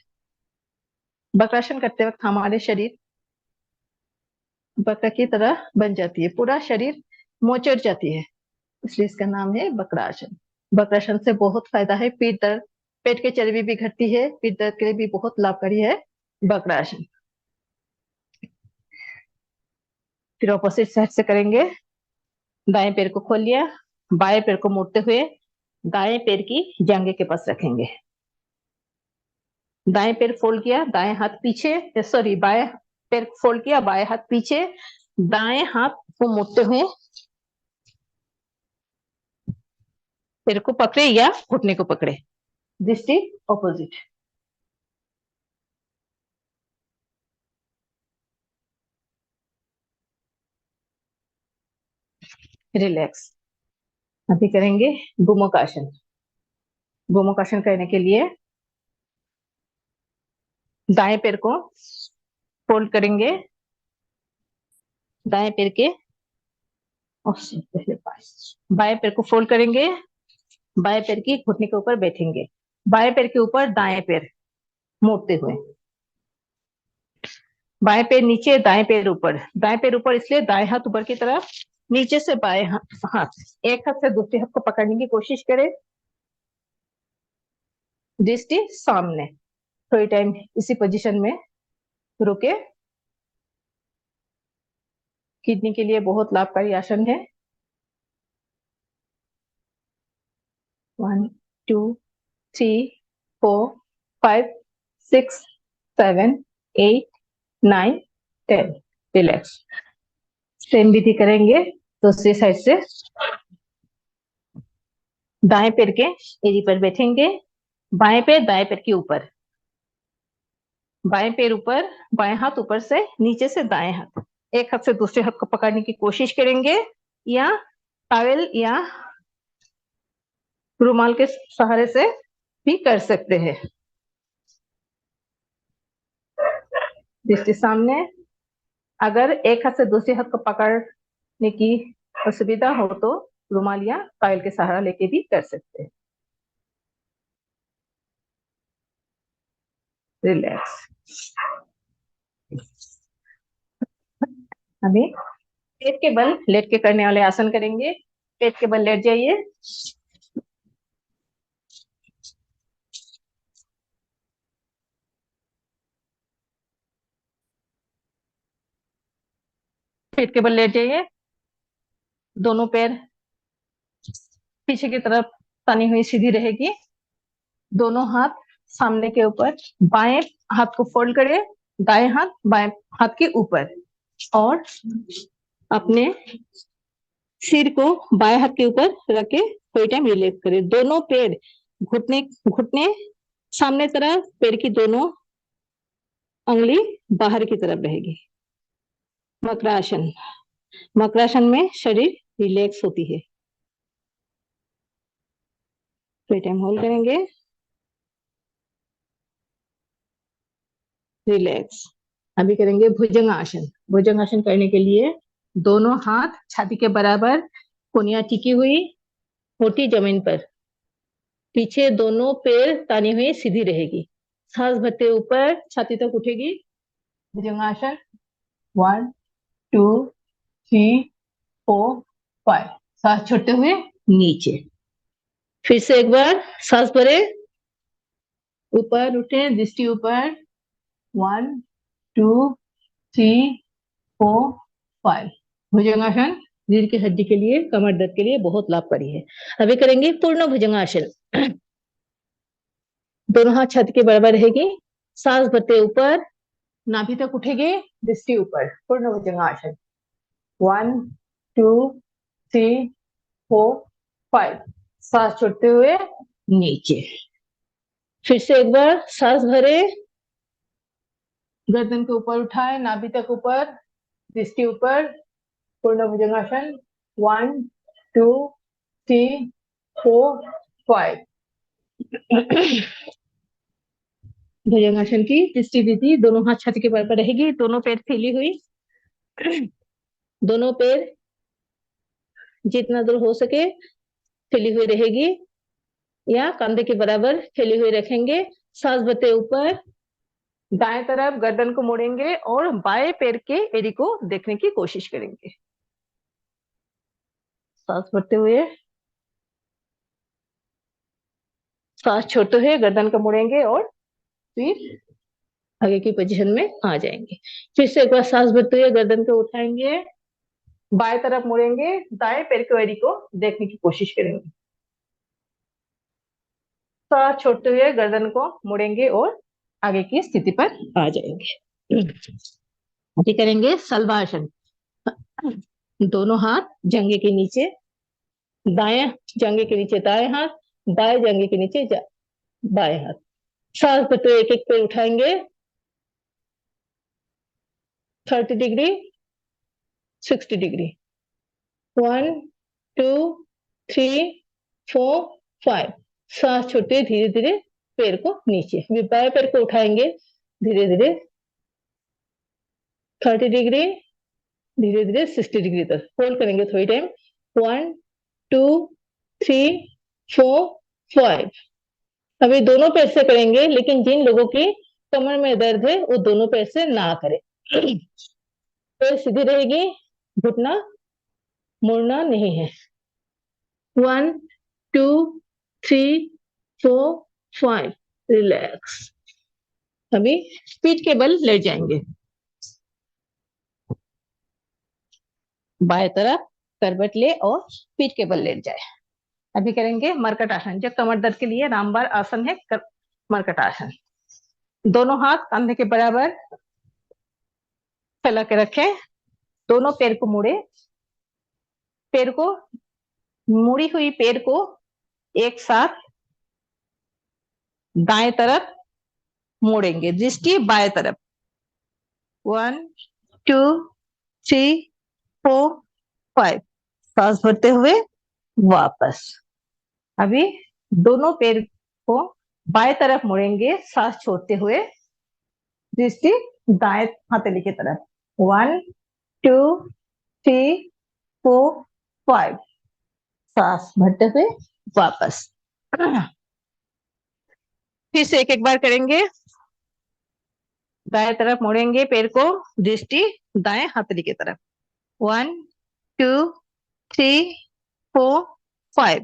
वक्रासन करते वक्त हमारे शरीर वक्र की तरह बन जाती है, पूरा शरीर मोचड़ जाती है, इसलिए इसका नाम है वक्रासन। वक्रासन से बहुत फायदा है, पीठ दर्द, पेट की चर्बी भी घटती है, पीठ दर्द के लिए भी बहुत लाभकारी है वक्रासन। फिर ऑपोजिट साइड से करेंगे। दाएं पैर को खोल लिया, बाएं पैर को मोड़ते हुए दाएं पैर की जांघे के पास रखेंगे। दाएं पैर फोल्ड किया, दाएं हाथ पीछे, सॉरी बाएं पैर फोल्ड किया, बाएं हाथ पीछे, दाएं हाथ को मोड़ते हुए पैर को पकड़े या घुटने को पकड़े, दृष्टि ऑपोजिट। रिलैक्स। अभी करेंगे गोमुखासन। गोमुखासन करने के लिए दाएं पैर को फोल्ड करेंगे, दाएं पैर के बाएं पैर को फोल्ड करेंगे, बाएं पैर की घुटने के ऊपर बैठेंगे, बाएं पैर के ऊपर दाएं पैर मोड़ते हुए, बाएं पैर नीचे, दाएं पैर ऊपर। दाएं पैर ऊपर इसलिए दाएं हाथ ऊपर की तरफ, नीचे से बाएं हाथ, एक हाथ से दूसरे हाथ को पकड़ने की कोशिश करें, दृष्टि सामने। थोड़ी टाइम इसी पोजीशन में रुके। किडनी के लिए बहुत लाभकारी आसन है। 1 2 3 4 5 6 7 8 9 10। रिलैक्स। सेम विधि करेंगे दूसरी साइड से। दाएं पैर के एड़ी पर बैठेंगे, बाएं पैर दाएं पैर के ऊपर, बाएं पैर ऊपर, बाएं हाथ ऊपर से, नीचे से दाएं हाथ, एक हाथ से दूसरे हाथ को पकड़ने की कोशिश करेंगे या टॉवेल या रुमाल के सहारे से भी कर सकते हैं। दृष्टि सामने। अगर एक हाथ से दूसरे हाथ को पकड़ने की असुविधा हो तो रुमाल या टॉवेल के सहारा लेके भी कर सकते हैं। रिलैक्स। अभी पेट के बल लेट के करने वाले आसन करेंगे। पेट के बल लेट जाइए। पेट के बल लेट जाइए। दोनों पैर पीछे की तरफ तनी हुई सीधी रहेगी। दोनों हाथ सामने के ऊपर, बाएं हाथ को फोल्ड करें, दाएं हाथ बाएं हाथ के ऊपर, और अपने सिर को बाएं हाथ के ऊपर रख के कोई टाइम रिलैक्स करें। दोनों पैर घुटने घुटने सामने तरफ, पैर की दोनों उंगली बाहर की तरफ रहेगी। मकरासन, मकरासन में शरीर रिलैक्स होती है। कोई टाइम होल्ड करेंगे, रिलैक्स। अभी करेंगे भुजंगासन। भुजंगासन करने के लिए दोनों हाथ छाती के बराबर, कोनियां टिकी हुई, होठी जमीन पर, पीछे दोनों पैर तानी हुई सीधी रहेगी। सांस भरते ऊपर छाती तक उठेगी। भुजंगासन 1 2 3 4 5। सांस छोड़ते हुए नीचे। फिर से एक बार सांस भरे, ऊपर उठे, दृष्टि ऊपर, 1 2 3 4 5। भुजंगासन रीढ़ की हड्डी के लिए, कमर दर्द के लिए बहुत लाभकारी है। अभी करेंगे पूर्ण भुजंगासन। दोनों हाथ छाती के बराबर रहेगी। सांस भरते ऊपर, नाभि तक उठेगी, दृष्टि ऊपर। पूर्ण भुजंगासन 1 2 3 4 5। सांस छोड़ते हुए नीचे। फिर से एक बार सांस भरे, गर्दन के ऊपर उठाए, नाभि तक ऊपर, दृष्टि ऊपर। पूर्ण भुजंगासन 1 2 3 4 5। भुजंगासन की तीसरी विधि, दोनों हाथ छाती के बराबर रहेगी, दोनों पैर फैली हुई, दोनों पैर जितना दूर हो सके फैली हुई रहेगी, या कंधे के बराबर फैली हुई रखेंगे। सांस भरते ऊपर, दाएं तरफ गर्दन को मोड़ेंगे और बाएं पैर के एड़ी को देखने की कोशिश करेंगे। सांस भरते हुए, सांस छोड़ते हुए गर्दन को मोड़ेंगे और फिर आगे की पोजीशन में आ जाएंगे। फिर से एक बार सांस भरते हुए गर्दन को उठाएंगे, बाएं तरफ मुड़ेंगे, दाएं पैर की एड़ी को देखने की कोशिश करेंगे। सांस छोड़ते हुए गर्दन को मुड़ेंगे और आगे की स्थिति पर आ जाएंगे। अभी करेंगे सलवासन। दोनों हाथ जंघे के नीचे, दाएं जंघे के नीचे दाएं हाथ, बाएं जंघे के नीचे बाएं हाथ। सांस भरते हुए एक एक पैर उठाएंगे, 30 डिग्री, 60 डिग्री, 1 2 3 4 5। सांस छोड़ते धीरे धीरे पैर को नीचे, बाएं पैर को उठाएंगे धीरे धीरे 30 डिग्री, धीरे धीरे 60 डिग्री तक होल्ड करेंगे थोड़ी टाइम। 1 2 3 4 5। अभी दोनों पैर से करेंगे, लेकिन जिन लोगों की कमर में दर्द है वो दोनों पैर से ना करें। पैर सीधी रहेगी, घुटना मुड़ना नहीं है। 1 2 3 4 5। रिलैक्स। अभी पीठ के बल लेट जाएंगे, बाएं तरफ करवट ले और पीठ के बल लेट जाए। अभी करेंगे मरकट आसन, जो कमर दर्द के लिए रामबाण आसन है। मरकट आसन। दोनों हाथ कंधे के बराबर फैला के रखें, दोनों पैर को मुड़े, पैर को मुड़ी हुई पैर को एक साथ दाएं तरफ मोड़ेंगे, दृष्टि बाएं तरफ। 1 2 3 4 5। सांस भरते हुए वापस। अभी दोनों पैर को बाएं तरफ मुड़ेंगे, सांस छोड़ते हुए, दृष्टि दाएं हथेली की तरफ। 1 2 3 4 5। सांस भरते हुए वापस। फिर से एक एक बार करेंगे, दाएं तरफ मुड़ेंगे पैर को, दृष्टि दाएं हथेली की तरफ। 1 2 3 4 5।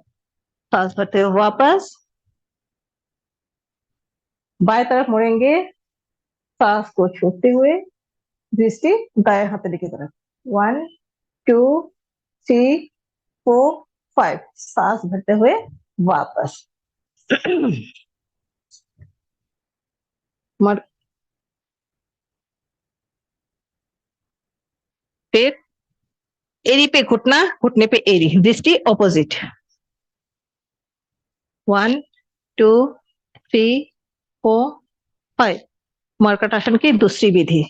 सांस भरते हुए वापस। बाएं तरफ मुड़ेंगे, सांस को छोड़ते हुए, दृष्टि दाएं हथेली की तरफ। 1 2 3 4 5। सांस भरते हुए वापस। मर फिर एरी पे घुटना, घुटने पे एरी, दृष्टि ऑपोजिट। 1 2 3 4 5। मरकट आसन की दूसरी विधि।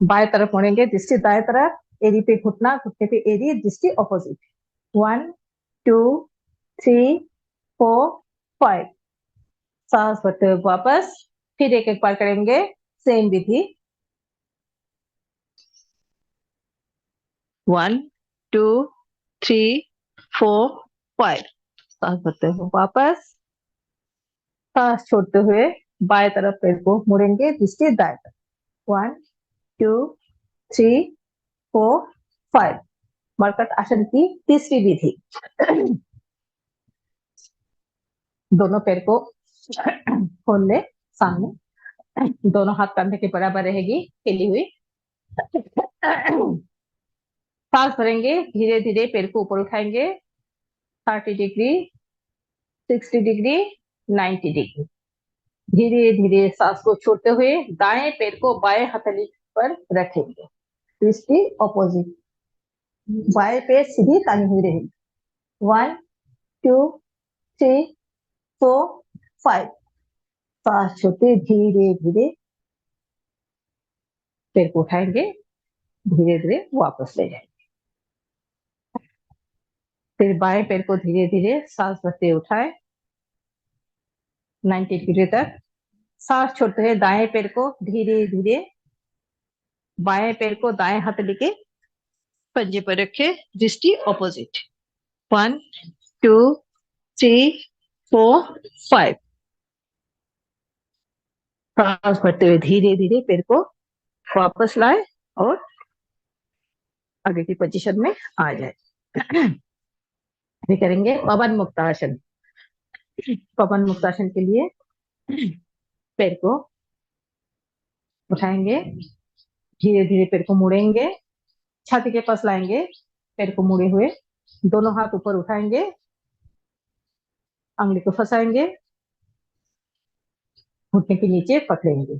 बाएं तरफ मुड़ेंगे, दृष्टि दाएं तरफ, एरी पे घुटना, घुटने पे एरी, दृष्टि ऑपोजिट। 1 2 3 4 5। सांस भरते हुए वापस। फिर एक एक बार करेंगे सेम विधि। 1 2 3 4 5। सांस भरते हुए वापस। सांस छोड़ते हुए बाएं तरफ पैर को मुड़ेंगे, दृष्टि दाएं तरफ। 1 2 3 4 5। मरकट आसन की तीसरी विधि। दोनों पैर को खोल ले सामने, दोनों हाथ कंधे के बराबर रहेगी फैली हुई। सांस भरेंगे, धीरे धीरे पैर को ऊपर उठाएंगे, 30 डिग्री, 60 डिग्री, 90 डिग्री। धीरे धीरे सांस को छोड़ते हुए दाएं पैर को बाएं हथेली पर रखेंगे, दृष्टि ऑपोजिट। बाएं पैर सीधी तानी हुई रहेगी। 1 2 3 4 5। सांस छोड़ते धीरे धीरे पैर को उठाएंगे, धीरे धीरे वापस ले जाएंगे। फिर बाएं पैर को धीरे धीरे सांस भरते उठाए 90 डिग्री तक। सांस छोड़ते हुए दाएं पैर को धीरे धीरे बाएं पैर को दाएं हथेली के पंजे पर रखे, दृष्टि ऑपोजिट। 1 2 3 4 5। सांस भरते हुए धीरे धीरे पैर को वापस लाए और आगे की पोजीशन में आ जाए। अभी करेंगे पवन मुक्तासन। पवन मुक्तासन के लिए पैर को उठाएंगे, धीरे धीरे पैर को मुड़ेंगे, छाती के पास लाएंगे, पैर को मुड़े हुए, दोनों हाथ ऊपर उठाएंगे, अंगुली को फंसाएंगे, घुटने के नीचे पकड़ेंगे,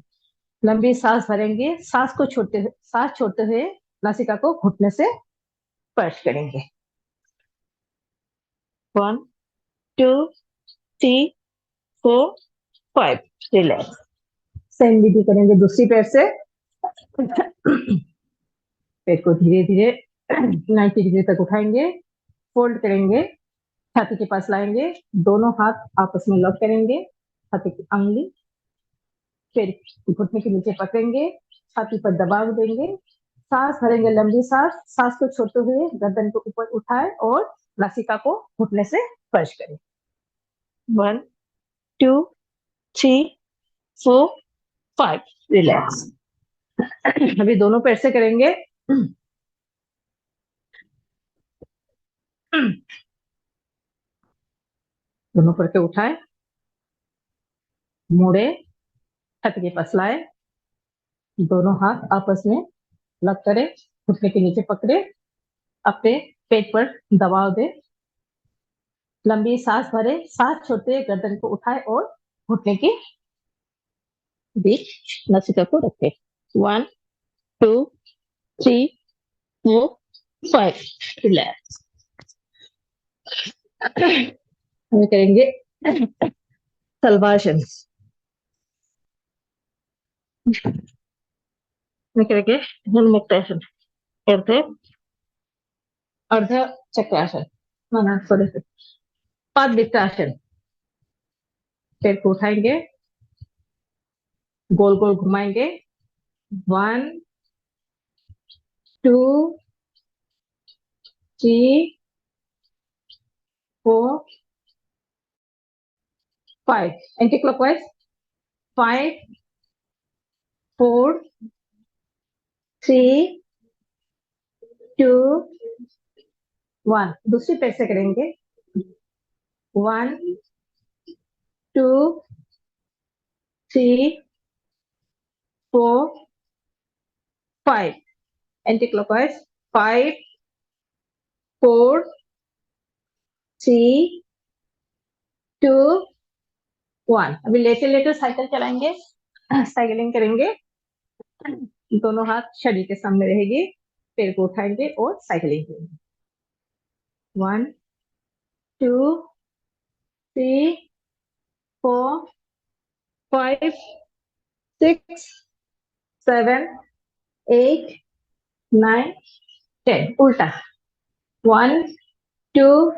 लंबी सांस भरेंगे, सांस छोड़ते हुए नासिका को घुटने से स्पर्श करेंगे। 1 2 3 4 5। रिलैक्स। सेम विधि करेंगे दूसरी पैर से। पैर को धीरे धीरे 90 डिग्री तक उठाएंगे, फोल्ड करेंगे, छाती के पास लाएंगे, दोनों हाथ आपस में लॉक करेंगे, छाती की अंगुली पैर घुटने के नीचे पकड़ेंगे, छाती पर दबाव देंगे, सांस भरेंगे, लंबी सांस। सांस को छोड़ते हुए गर्दन को ऊपर उठाए और नासिका को घुटने से स्पर्श करें। 1 2 3 4 5। रिलैक्स। अभी दोनों पैर से करेंगे। दोनों पैर के उठाए, मुड़े, छाती के पास लाए, दोनों हाथ आपस में लग करे, घुटने के नीचे पकड़े, अपने पेट पर दबाव दे, लंबी सांस भरे, सांस छोड़ते गर्दन को उठाए और घुटने के बीच नासिका को रखे। 1 2 3 4 5। रिलैक्स। हम करेंगे सलवासन। करेंगे मुक्तासन, अर्ध चक्रासन, पादविक्तासन। पैर को उठाएंगे, गोल गोल घुमाएंगे, 1 2 3 4 5। Anti clockwise 5 4 3 2 1। दूसरी पैर से करेंगे, 1 2 3 4 5। Anti clockwise 5 4 3 2 1। अभी लेटे लेटे साइकिल चलाएंगे, साइकिलिंग करेंगे। दोनों हाथ शरीर के सामने रहेगी, पैर को उठाएंगे और साइकिलिंग करेंगे। 1 2 3 4 5 6 7 8 9 10। उल्टा। 1 2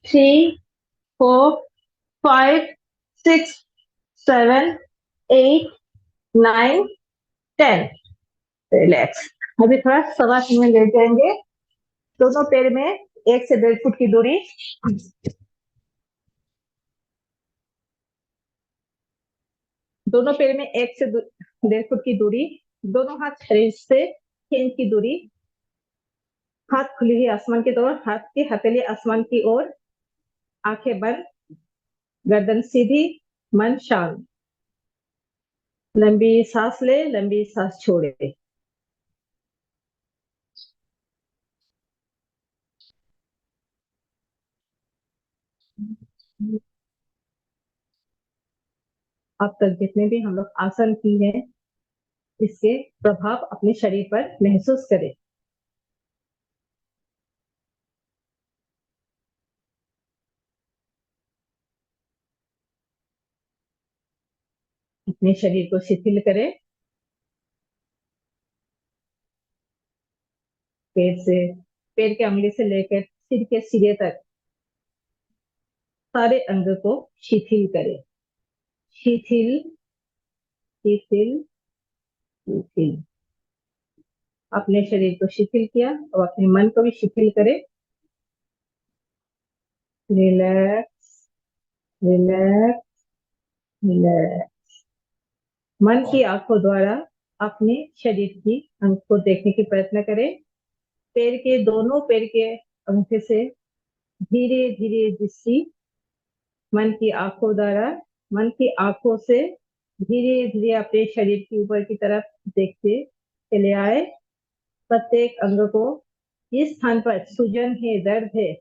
3 4 5 6 7 8 9 10। रिलैक्स। अभी थोड़ा शवासन में लेट जाएंगे। दोनों पैर में 1 से 1.5 फुट की दूरी, दोनों पैर में 1 से 1.5 फुट की दूरी, दोनों हाथ शरीर से 6 इंच की दूरी, हाथ खुली हुई आसमान की ओर, हाथ की हथेली आसमान की ओर, आंखें बंद, गर्दन सीधी, मन शांत। लंबी सांस ले, लंबी सांस छोड़े। अब तक जितने भी हम लोग आसन की है, इसके प्रभाव अपने शरीर पर महसूस करें। अपने शरीर को शिथिल करें। पैर के अंगली से लेकर सिर के सिरे तक सारे अंग को शिथिल करें। शिथिल शिथिल शिथिल। अपने शरीर को शिथिल किया और अपने मन को भी शिथिल करें। Relax relax relax. मन की आंखों द्वारा अपने शरीर की अंग को देखने की प्रयत्न करें। दोनों पैर के अंगूठे से धीरे धीरे दृष्टि मन की आंखों से धीरे धीरे अपने शरीर के ऊपर की तरफ देखते चले आए। प्रत्येक अंग को, इस स्थान पर सूजन है, दर्द है,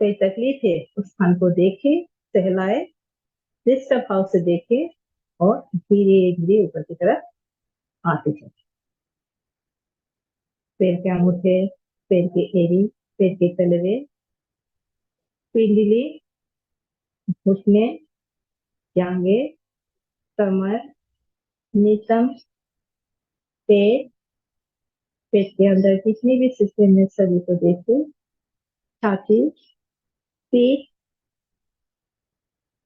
कोई तकलीफ है, उस स्थान को देखे, सहलाए, दृष्ट भाव से देखे और धीरे धीरे ऊपर की तरफ आते चले। पैर के अंगूठे, पैर के एड़ी, पैर के तलवे, पिंडली, घुटने, जांघे, कमर, नितंब, पेट, पेट के अंदर जितनी भी सिस्टम है सभी को देखे। छाती, पीठ,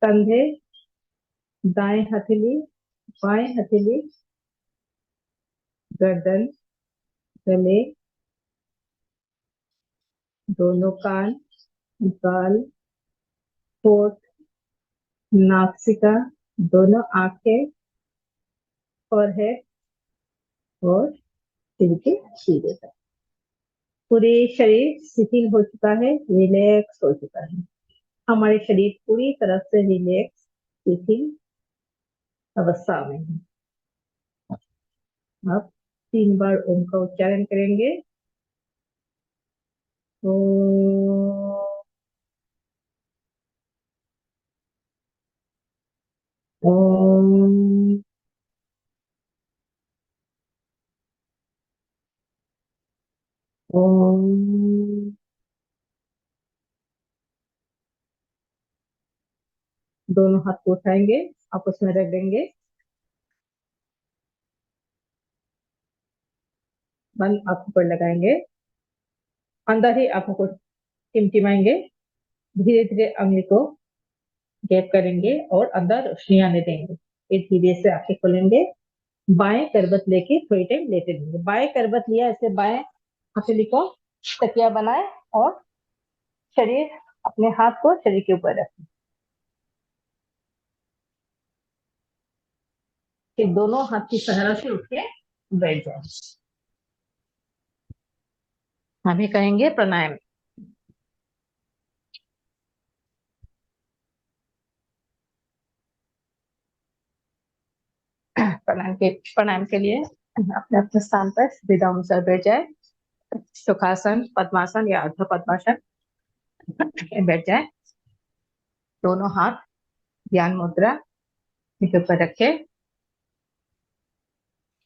कंधे, दाएं हथेली, बाएं हथेली, गर्दन, गले, दोनों कान, गाल, होठ, नासिका, दोनों आंखें, फोरहेड और सिर के सीधे तक। पूरे शरीर शिथिल हो चुका है, रिलैक्स हो चुका है। हमारे शरीर पूरी तरह से रिलैक्स शिथिल अवस्था में है। अब 3 बार ओम का उच्चारण करेंगे। ओम ओम ओम। दोनों हाथ को उठाएंगे, आपस में रख देंगे, बंद आंखों पर लगाएंगे, अंदर ही आंखों को टिमटिमाएंगे, धीरे धीरे अंगली को गैप करेंगे और अंदर रोशनी आने देंगे। फिर धीरे से आंखें खोलेंगे, बाएं करवट लेके थोड़ी टाइम लेटे देंगे। बाएं करवट लिया, ऐसे बाएं हथेली को तकिया बनाए और शरीर, अपने हाथ को शरीर के ऊपर रखें। फिर दोनों हाथ की सहारा से उठ के बैठ जाए। अभी करेंगे प्राणायाम। प्राणायाम के लिए अपने अपने स्थान पर सीधा अनुसार बैठ जाए। सुखासन, पद्मासन या अर्ध पद्मासन में बैठ जाए। दोनों हाथ ध्यान मुद्रा के ऊपर रखे,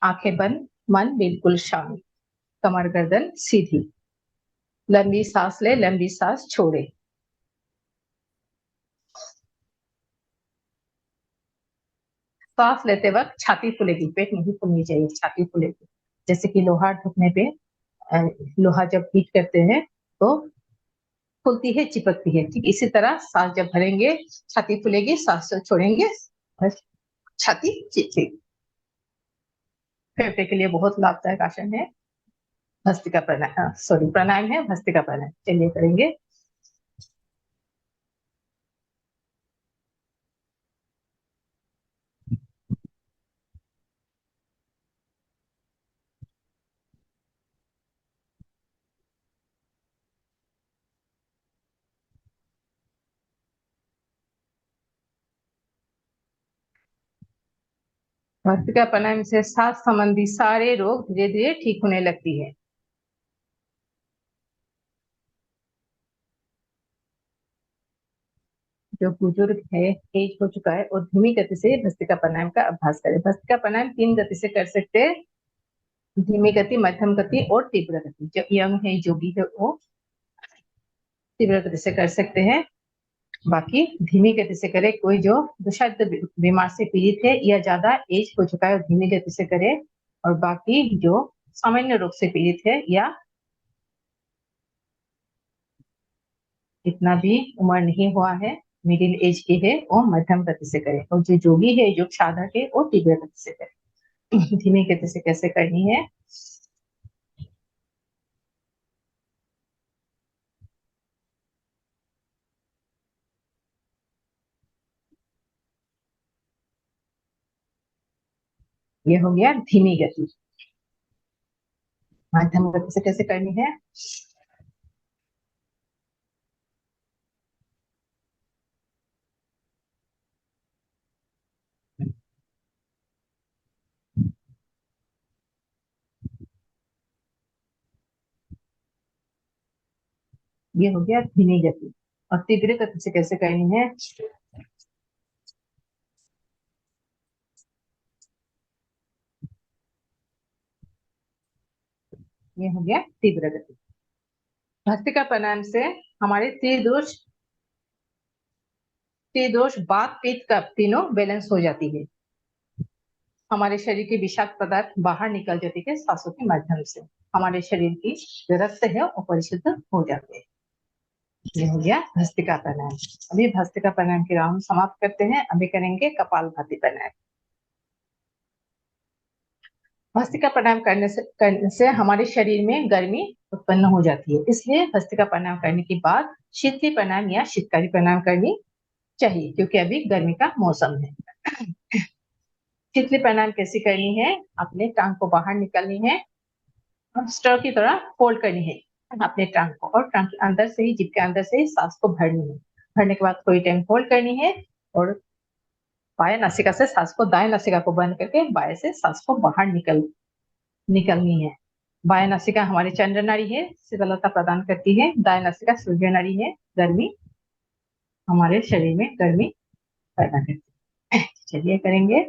आंखें बंद, मन बिल्कुल शांत, कमर गर्दन सीधी, लंबी सांस ले, लंबी सांस छोड़े। सांस लेते वक्त छाती फूलेगी, पेट नहीं फूलनी चाहिए, छाती फूलेगी। जैसे कि लोहा ढकने पे लोहा जब हीट करते हैं तो फूलती है, चिपकती है, ठीक इसी तरह सांस जब भरेंगे छाती फूलेगी, सांस छोड़ेंगे और छाती चिपकेगी। फेफड़े के लिए बहुत लाभदायक आसन है भस्त्रिका प्राणायाम, सॉरी प्राणायाम है भस्त्रिका प्राणायाम। चलिए करेंगे। भस्त्रिका प्राणायाम से सांस संबंधी सारे रोग धीरे धीरे ठीक होने लगती है। जो बुजुर्ग है, एज हो चुका है, और धीमी गति से भस्त्रिका प्राणायाम का अभ्यास करें। भस्त्रिका प्राणायाम 3 गति से कर सकते हैं, धीमी गति, मध्यम गति और तीव्र गति। जो यंग है, जोगी है, वो तीव्र गति से कर सकते हैं, बाकी धीमी गति से करे। कोई जो दुर्शक्त बीमार से पीड़ित है या ज्यादा एज हो चुका है, धीमी गति से करे। और बाकी जो सामान्य रोग से पीड़ित है या इतना भी उम्र नहीं हुआ है, मिडिल एज के है, वो मध्यम गति से करे। और जो जोगी है, जो साधक है, वो तीव्र गति से करे। धीमी गति से कैसे करनी है? ये हो गया धीमी गति। मध्यम गति से कैसे करनी है? ये हो गया धीमी गति। और तीव्र गति से कैसे करनी है? ये हो गया तीव्र गति। भस्त्रिका प्राणायाम से हमारे त्रिदोष वात पित्त कफ तीनों बैलेंस हो जाती है। हमारे शरीर की विषाक्त पदार्थ बाहर निकल जाती है सांसों के माध्यम से। हमारे शरीर की जो रक्त है वो परिशुद्ध हो जाते हैं। ये हो गया भस्त्रिका प्राणायाम। अभी भस्त्रिका प्राणायाम की राउंड समाप्त करते हैं। अभी करेंगे कपालभाति प्राणायाम। भस्त्रिका प्राणायाम करने से हमारे शरीर में गर्मी उत्पन्न हो जाती है, इसलिए भस्त्रिका प्राणायाम करने के बाद शीतली प्राणायाम या शीतकारी प्राणायाम करनी चाहिए, क्योंकि अभी गर्मी का मौसम है। शीतली प्राणायाम कैसी करनी है? अपने टांग को बाहर निकालनी है और स्टर की तरह फोल्ड करनी है अपने टांग को, और टांग के अंदर से ही, जिप के अंदर से ही सांस को भरनी है। भरने के बाद थोड़ी टाइम होल्ड करनी है और बाएं नासिका से सांस को, दाएं नासिका को बंद करके बाएं से सांस को बाहर निकलनी है। बाएं नासिका हमारी चंद्र नाड़ी है, शीतलता प्रदान करती है। दाएं नासिका सूर्य नाड़ी है, गर्मी, हमारे शरीर में गर्मी पैदा करती है। चलिए करेंगे।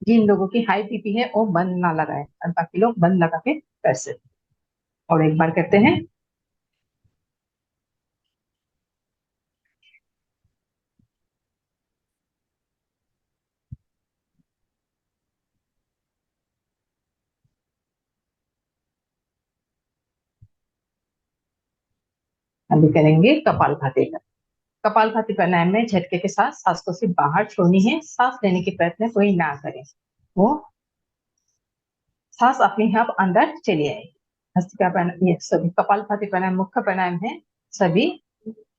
जिन लोगों की हाई बीपी है वो बंद ना लगाए, और बाकी लोग बंद लगा के कर सकते। और एक बार करते हैं। अभी करेंगे कपालभाति। कपालभाति प्राणायाम में झटके के साथ सांस को सिर्फ बाहर छोड़नी है, सांस लेने के प्रयत्न कोई ना करे, वो सांस अपने आप अंदर चली आएगी। भस्त्रिका प्राणायाम, ये सभी कपालभाति प्राणायाम मुख्य प्राणायाम है। सभी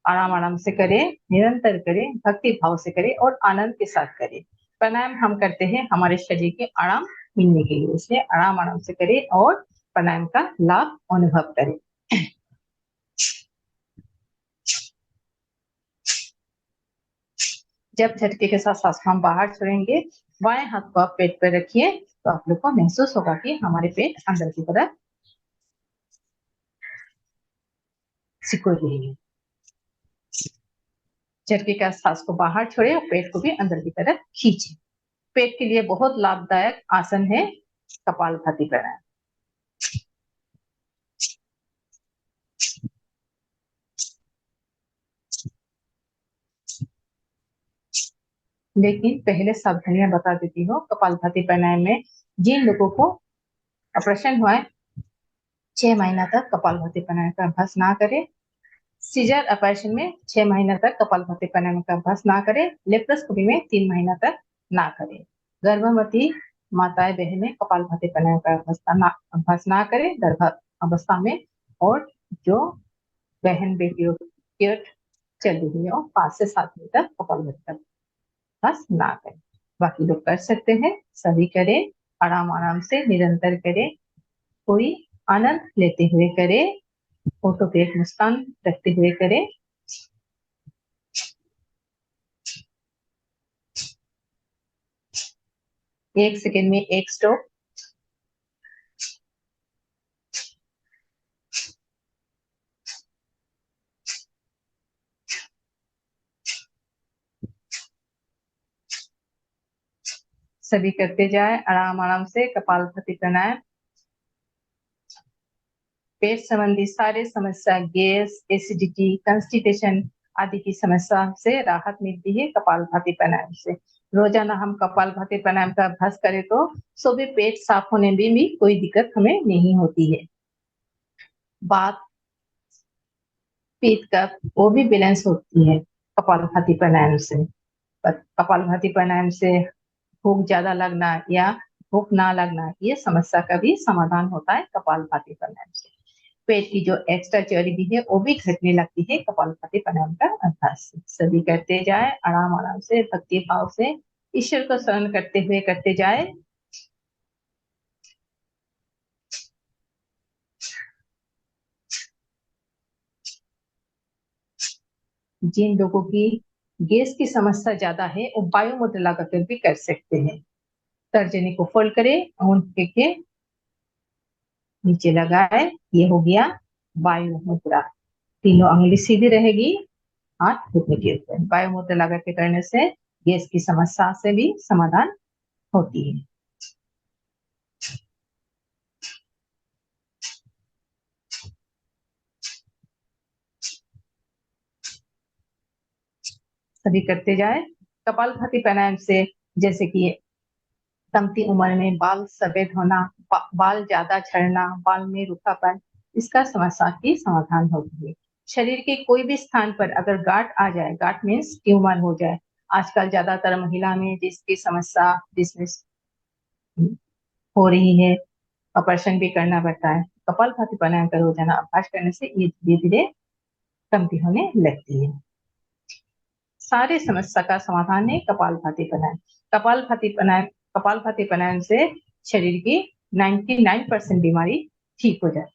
आराम आराम से करें, निरंतर करें, भक्ति भाव से करें और आनंद के साथ करें। प्राणायाम हम करते हैं हमारे शरीर के आराम मिलने के लिए, इसलिए आराम आराम से करें और प्राणायाम का लाभ अनुभव करें। जब झटके के साथ सांस को हम बाहर छोड़ेंगे, बाएं हाथ को आप पेट पर रखिए, तो आप लोग को महसूस होगा कि हमारे पेट अंदर की तरफ सिकुड़ रही है। झटके का सांस को बाहर छोड़े और पेट को भी अंदर की तरफ खींचे। पेट के लिए बहुत लाभदायक आसन है कपालभाति प्राणायाम। लेकिन पहले सावधानियां बता देती हूँ। कपालभाति प्राणायाम में जिन लोगों को ऑपरेशन हुआ है 6 महीना तक कपालभाति प्राणायाम का अभ्यास ना करें। सीजर ऑपरेशन में 6 महीना तक कपालभाति प्राणायाम का अभ्यास ना करें। लेप्रोस्कोपी में 3 महीना तक ना करें। गर्भवती माताएं बहनें कपालभाति प्राणायाम का अभ्यास ना करें गर्भ अवस्था में, और जो बहन बेटियों की चल रही है 5 से 7 मिनट तक कपालभाति का अभ्यास ना करें। बाकी लोग कर सकते हैं, सभी करें, आराम आराम से निरंतर करें, कोई आनंद लेते हुए करें, होठों पे एक मुस्कान रखते हुए करें। एक सेकेंड में एक स्ट्रोक। सभी करते जाए आराम आराम से कपालभाति प्राणायाम। पेट संबंधी सारे समस्या, गैस, एसिडिटी, कंस्टिपेशन आदि की समस्या से राहत मिलती है कपालभाति प्राणायाम से। रोजाना हम कपालभाति प्राणायाम का अभ्यास करें तो सुबह पेट साफ होने में भी कोई दिक्कत हमें नहीं होती है। बात पीत कफ वो भी बैलेंस होती है कपालभाति प्राणायाम से। कपालभाति प्राणायाम से भूख ज्यादा लगना या भूख ना लगना, ये समस्या का भी समाधान होता है कपालभाति प्राणायाम से। पेट की जो एक्स्ट्रा चर्बी है वो भी घटने लगती है कपालभाति प्राणायाम का अभ्यास से। सभी करते जाए आराम आराम से, भक्ति भाव से, ईश्वर को स्मरण करते हुए करते जाए। जिन लोगों की गैस की समस्या ज्यादा है वो वायु मुद्रा लगाकर भी कर सकते हैं। तर्जनी को फोल्ड करें, उनके के नीचे लगाए, ये हो गया वायु मुद्रा। तीनों अंगुली सीधी रहेगी, हाथ घुटने के ऊपर। वायु मुद्रा लगा के करने से गैस की समस्या से भी समाधान होती है। सभी करते जाए। कपालभाति प्राणायाम से जैसे कि कमती उम्र में बाल सफेद होना, बाल ज्यादा झड़ना, बाल में रूखापन, इसका समस्या की समाधान होती है। शरीर के कोई भी स्थान पर अगर गांठ आ जाए, गांठ मीन्स ट्यूमर हो जाए, आजकल ज्यादातर महिला में जिसकी समस्या जिसमें हो रही है, ऑपरेशन भी करना पड़ता है, कपालभाति प्राणायाम का रोजाना अभ्यास करने से ये धीरे धीरे कमती होने लगती है। सारे समस्या का समाधान है कपालभाति प्राणायाम। कपालभाति प्राणायाम से शरीर की 99% बीमारी ठीक हो जाए।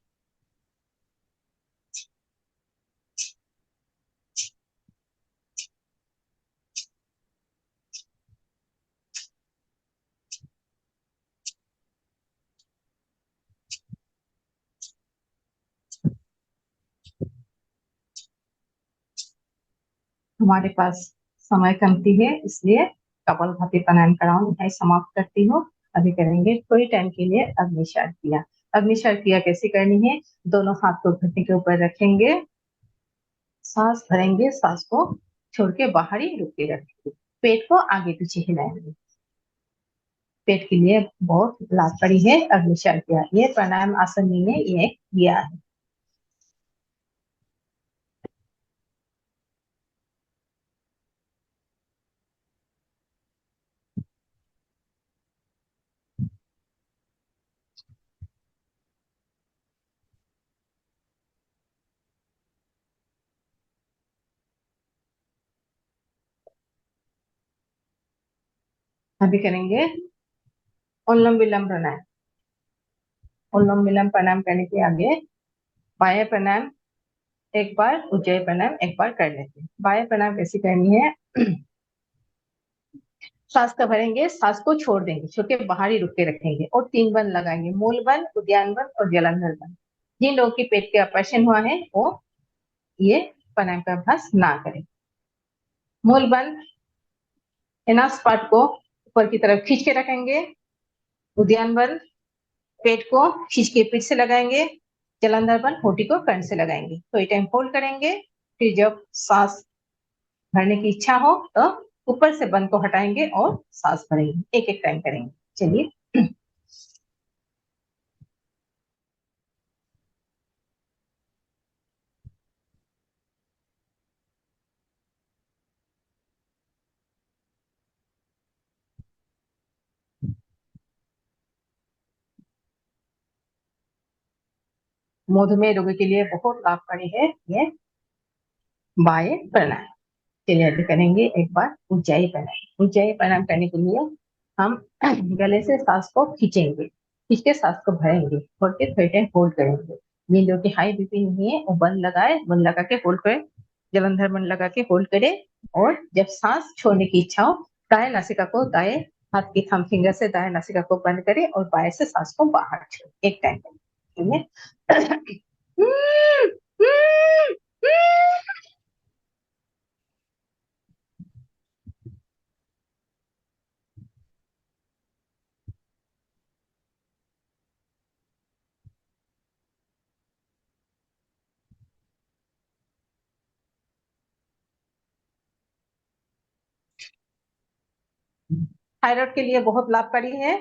हमारे पास समय कमती है, इसलिए कपालभाति प्राणायाम का राउंड यहीं समाप्त करती हूँ। अभी करेंगे थोड़ी टाइम के लिए अग्निशार क्रिया। अग्निशार क्रिया कैसे करनी है? दोनों हाथ को घुटने के ऊपर रखेंगे, सांस भरेंगे, सांस को छोड़ के बाहर ही रुक के रखेंगे, पेट को आगे पीछे हिलाएंगे। पेट के लिए बहुत लाभकारी है अग्निशार क्रिया। ये प्राणायाम आसन में ये क्रिया है। अभी करेंगे अनुलोम विलोम प्राणायाम। अनुलोम विलोम प्राणायाम करने के आगे बाह्य प्राणायाम एक बार, उज्जाई प्राणायाम एक बार कर लेते हैं। बाह्य प्राणायाम कैसे करनी है? सांस का भरेंगे, सांस को छोड़ देंगे, छोड़ के बाहर ही रुक के रखेंगे और 3 बंद लगाएंगे, मूल बंद, उद्यान बंद और जलंधर बंद। जिन लोगों की पेट के ऑपरेशन हुआ है वो ये प्राणायाम का अभ्यास ना करें। मूल बंद, एनास पार्ट को ऊपर की तरफ खींच के रखेंगे। उद्यान बंद, पेट को खींच के पीठ से लगाएंगे। जलंधर बंद, होठी को कर्ण से लगाएंगे। तो ये टाइम होल्ड करेंगे। फिर जब सांस भरने की इच्छा हो तो ऊपर से बंद को हटाएंगे और सांस भरेंगे। एक एक टाइम करेंगे। चलिए। मधुमेह रोगी के लिए बहुत लाभकारी है ये बाह्य प्राणायाम। चलिए अभी करेंगे एक बार उज्जाई प्राणायाम। उज्जाई प्राणायाम करने के लिए हम गले से सांस को खींचेंगे, खींच के सांस को भरेंगे, भर के थोड़ी टाइम होल्ड करेंगे। जिन लोगों की हाई बीपी नहीं है वो बंद लगाए, बंद लगा के होल्ड करें। जलंधर बंद लगा के होल्ड करें और जब सांस छोड़ने की इच्छा हो दाएं नासिका को, दाएं हाथ की थंब फिंगर से दाएं नासिका को बंद करें और बाएं से सांस को बाहर छोड़े। एक टाइम करें। थायराइड के लिए बहुत लाभकारी है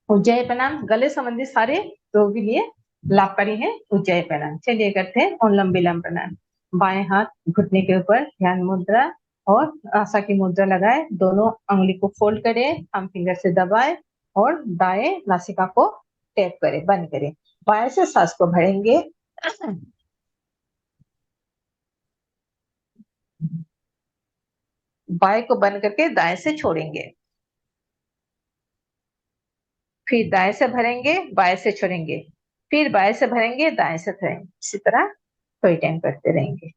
उज्जाई प्राणायाम। गले संबंधी सारे रोग के लिए लाभकारी है उज्जाई प्राणायाम। चलिए करते हैं अनुलोम विलोम प्राणायाम। बाएं हाथ घुटने के ऊपर ध्यान मुद्रा और आशा की मुद्रा लगाए, दोनों अंगुली को फोल्ड करें, थंब फिंगर से दबाए और दाएं नासिका को टैप करें, बंद करें। बाएं से सांस को भरेंगे। बाएं को बंद करके दाएं से छोड़ेंगे, फिर दाएं से भरेंगे, बाएं से छोड़ेंगे, फिर बाएं से भरेंगे, दाएं से छोड़ेंगे। इसी तरह थोड़ी टाइम करते रहेंगे।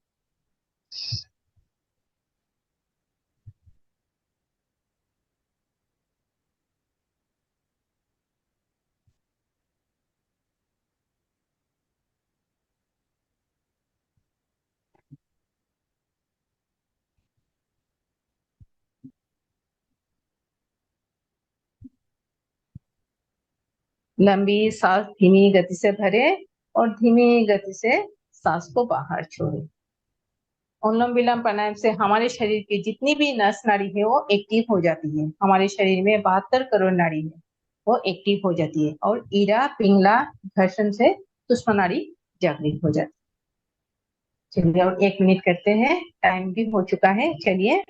लंबी सांस धीमी गति से भरे और धीमी गति से सांस को बाहर छोड़े। अनुलोम विलोम प्राणायाम से हमारे शरीर की जितनी भी नस नाड़ी है वो एक्टिव हो जाती है। हमारे शरीर में 72 करोड़ नाड़ी है, वो एक्टिव हो जाती है और ईरा पिंगला घर्षण से सुषमा नाड़ी जागृत हो जाती है। चलिए और 1 मिनट करते हैं, टाइम भी हो चुका है। चलिए।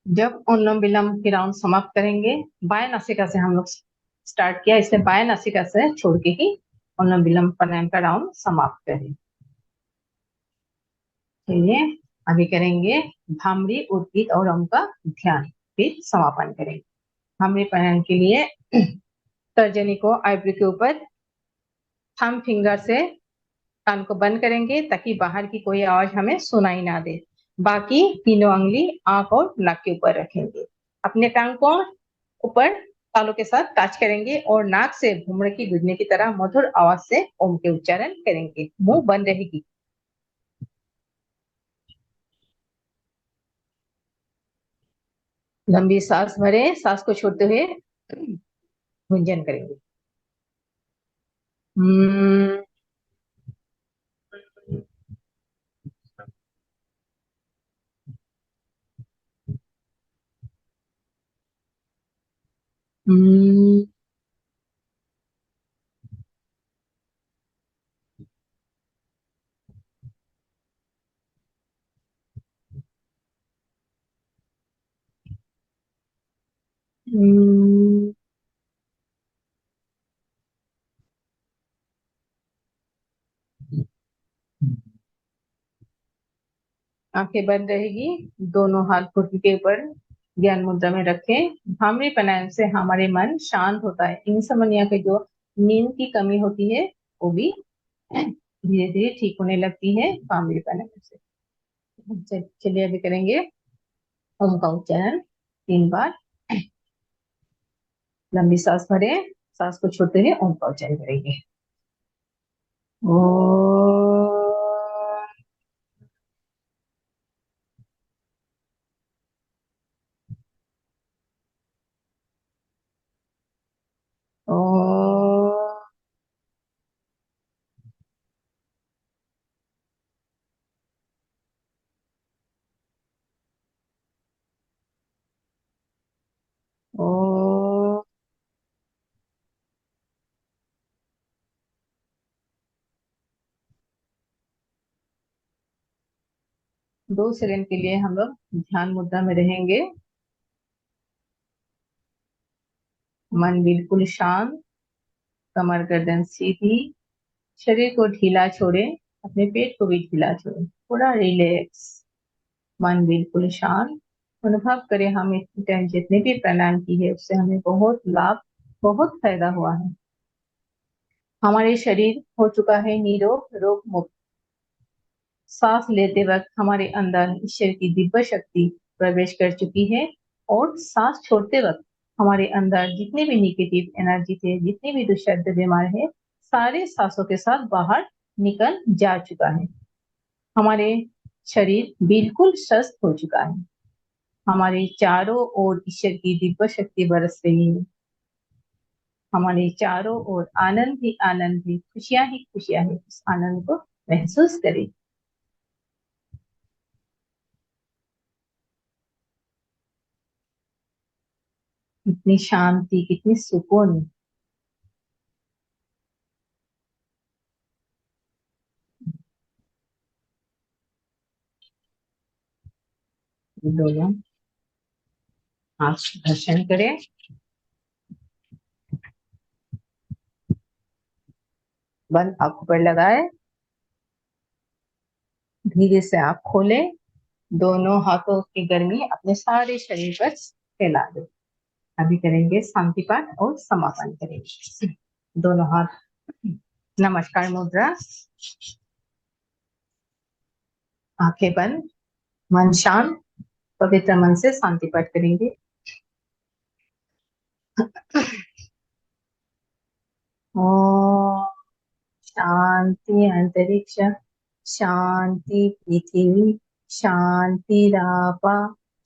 जब अनुलोम विलोम की राउंड समाप्त करेंगे, बाएं नासिका से हम लोग स्टार्ट किया, इसलिए बाएं नासिका से छोड़ के ही अनुलोम विलोम प्राणायाम का राउंड समाप्त करें। चलिए अभी करेंगे भ्रामरी, उद्गीत और ओम का ध्यान, फिर समापन करेंगे। भ्रामरी प्राणायाम के लिए तर्जनी को आईब्रो के ऊपर थंब फिंगर से कान को बंद करेंगे ताकि बाहर की कोई आवाज हमें सुनाई ना दे। बाकी तीनों अंगुली आंख और नाक के ऊपर रखेंगे। अपने टांग को ऊपर तालू के साथ टच करेंगे और नाक से भूमड़ की गुजने की तरह मधुर आवाज से ओम के उच्चारण करेंगे। मुंह बंद रहेगी। लंबी सांस भरे, सांस को छोड़ते हुए गुंजन करेंगे। हम्म, हम्म, आंखें बंद रहेगी, दोनों हाथ घुटने के ऊपर ज्ञान मुद्रा में रखें। भ्रामरी प्राणायाम से हमारे मन शांत होता है। इंसोम्निया के जो नींद की कमी होती है वो भी धीरे धीरे ठीक होने लगती है भ्रामरी प्राणायाम से। चलिए अभी करेंगे ओम का उच्चारण 3 बार। लंबी सांस भरे, सांस को छोड़ते हुए ओम का उच्चारण करेंगे। ओम ओम ओम। 2 सेकंड के लिए हम लोग ध्यान मुद्रा में रहेंगे। मन बिल्कुल शांत, कमर गर्दन सीधी, शरीर को ढीला छोड़े, अपने पेट को भी ढीला छोड़े, थोड़ा रिलैक्स। मन बिल्कुल शांत। अनुभव करें हम इतने टाइम जितने भी प्राणायाम की है उससे हमें बहुत लाभ, बहुत फायदा हुआ है। हमारे शरीर हो चुका है निरोग, रोग मुक्त। सांस लेते वक्त हमारे अंदर ईश्वर की दिव्य शक्ति प्रवेश कर चुकी है और सांस छोड़ते वक्त हमारे अंदर जितने भी निगेटिव एनर्जी थे, जितने भी दुष्ट बीमार है, सारे सांसों के साथ बाहर निकल जा चुका है। हमारे शरीर बिल्कुल स्वस्थ हो चुका है। हमारे चारों ओर ईश्वर की दिव्य शक्ति बरस रही है। हमारे चारों ओर आनंद ही आनंद है, खुशियां ही खुशियां है। उस आनंद को महसूस करें। कितनी शांति, कितनी सुकून। दोनों हाथ घर्षण करें। बंद आंखों पर लगाए, धीरे से आंख खोलें। दोनों हाथों की गर्मी अपने सारे शरीर पर फैला दो। अभी करेंगे शांति पाठ और समापन करेंगे। दोनों हाथ नमस्कार मुद्रा, आंखें बंद, मन शांत, पवित्र मन से शांति पाठ करेंगे। ओम शांति अंतरिक्ष, शांति पृथ्वी, शांति रापा,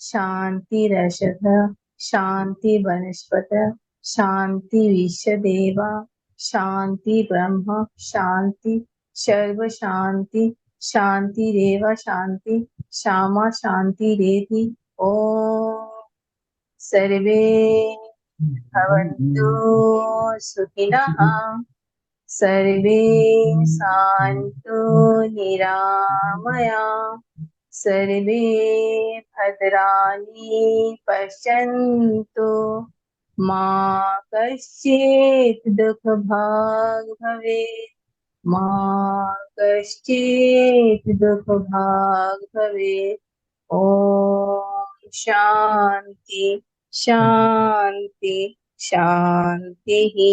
शांति रसद, शांति वनस्पत, शांति विश्वदेवा, शांति ब्रह्म, शांति सर्व शांति, शांति रेव शांति, श्यामा शांति रेधि। ओम सर्वे भवन्तु सुखिनः, सर्वे सन्तु निरामया, सर्वे भद्राणि पश्यन्तु, मा कश्चित् दुःखभाग् भवेत्, मा कश्चित् दुःखभाग् भवेत्। ओम शांति शांति शांति ही।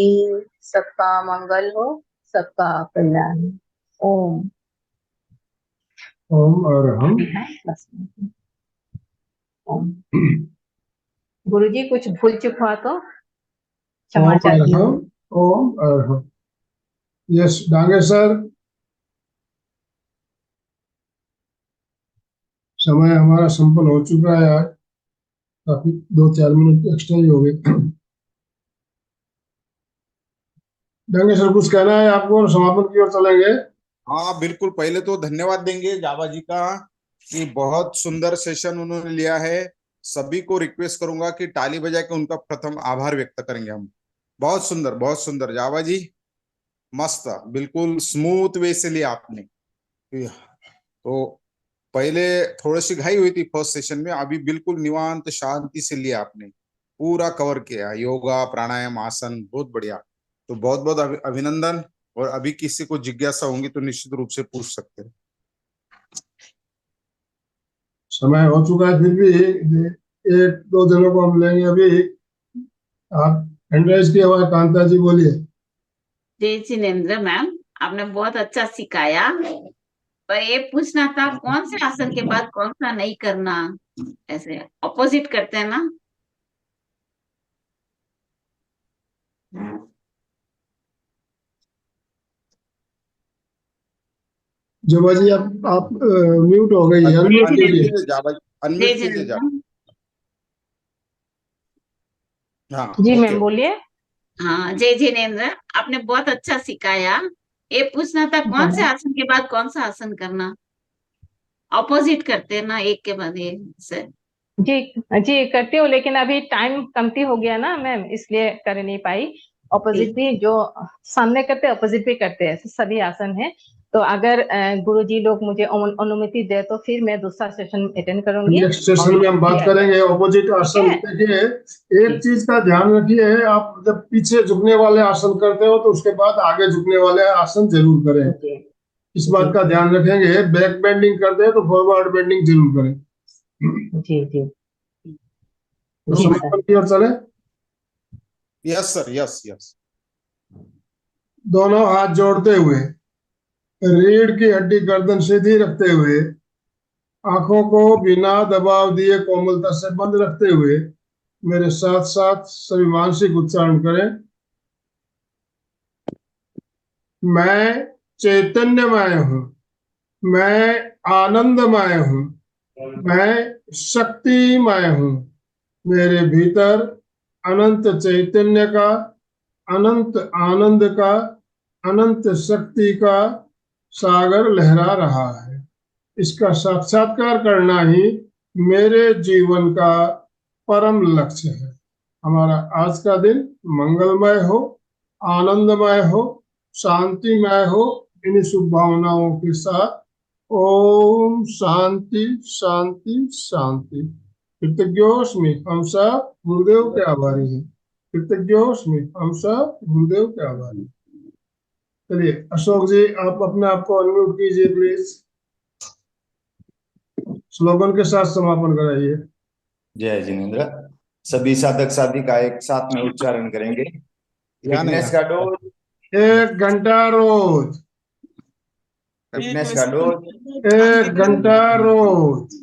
सबका मंगल हो, सबका कल्याण हो। ओम। ओम अरहम। ओम। गुरुजी कुछ भूल चुक हुआ तो क्षमा ओम चाहती हूँ। अरहम, ओम अरहम। यस डांगे सर, समय हमारा संपन्न हो चुका है आज। काफी 2-4 मिनट एक्स्ट्रा ही हो गए। डांगे सर कुछ कहना है आपको और समापन की ओर चलेंगे। हाँ बिल्कुल, पहले तो धन्यवाद देंगे जाबा जी का कि बहुत सुंदर सेशन उन्होंने लिया है सभी को रिक्वेस्ट करूंगा कि ताली बजा के उनका प्रथम आभार व्यक्त करेंगे हम। बहुत सुंदर जावा जी, मस्त, बिल्कुल स्मूथ वे से लिया आपने। तो पहले थोड़ी सी घाई हुई थी फर्स्ट सेशन में, अभी बिल्कुल निवांत शांति से लिया आपने, पूरा कवर किया, योगा प्राणायाम आसन, बहुत बढ़िया। तो बहुत बहुत अभिनंदन। और अभी किसी को जिज्ञासा होंगी तो निश्चित रूप से पूछ सकते हैं। समय हो चुका है, फिर भी 1-2 दिनों को हम लेंगे। अभी आप हैंड राइज की हुआ है, कांता जी बोलिए। जय जिनेन्द्र मैम, आपने बहुत अच्छा सिखाया, पर ये पूछना था कौन से आसन के बाद कौन सा नहीं करना, ऐसे ऑपोजिट करते हैं ना। जवा जी आप म्यूट हो गई है, अनम्यूट अनम्यूट कीजिए। कीजिए जावा, जय अनम्यूट कीजिए जिनेन्द्र। जावा। हाँ जी ओके। मैम बोलिए। हाँ जय जिनेन्द्र, आपने बहुत अच्छा सिखाया। ये पूछना था कौन से आसन के बाद कौन सा आसन करना, ऑपोजिट करते हैं ना, एक के बाद एक से। जी जी करती हूँ, लेकिन अभी टाइम कमती हो गया ना मैम, इसलिए कर नहीं पाई। ऑपोजिट भी जो सामने करते हैं ऑपोजिट भी करते हैं, सभी आसन है। तो अगर गुरुजी लोग मुझे अनुमति दे तो फिर मैं दूसरा सेशन अटेंड करूंगी। नेक्स्ट सेशन में हम बात करेंगे ऑपोजिट आसन। है? देखिए, एक चीज का ध्यान रखिए, आप जब पीछे झुकने वाले आसन करते हो तो उसके बाद आगे झुकने वाले आसन जरूर करें। जी इस बात का ध्यान रखेंगे। बैक बेंडिंग करते हैं तो फॉरवर्ड बेंडिंग जरूर करें। जी जी तो जी समापन की ओर चले। Yes sir, yes yes. दोनों हाथ जोड़ते हुए, रीढ़ की हड्डी गर्दन सीधी रखते हुए, आंखों को बिना दबाव दिए कोमलता से बंद रखते हुए मेरे साथ साथ सभी मानसिक उच्चारण करें। मैं चैतन्यमय हूँ, मैं आनंदमय हूँ, मैं शक्तिमय हूँ। मेरे भीतर अनंत चैतन्य का, अनंत आनंद का, अनंत शक्ति का सागर लहरा रहा है। इसका साक्षात्कार करना ही मेरे जीवन का परम लक्ष्य है। हमारा आज का दिन मंगलमय हो, आनंदमय हो, शांतिमय हो। इन शुभ भावनाओं के साथ ओम शांति शांति शांति। कृतज्ञोस्मि, हम सब गुरुदेव के आभारी हैं। कृतज्ञोस्मि, हम सब गुरुदेव के आभारी। चलिए अशोक जी, आप अपने आप को अनम्यूट कीजिए प्लीज। स्लोगन के साथ समापन कराइए। जय जिनेन्द्र। सभी साधक साधिका एक साथ में उच्चारण करेंगे। फिटनेस का डोज 1 घंटा रोज, फिटनेस का डोज 1 घंटा रोज।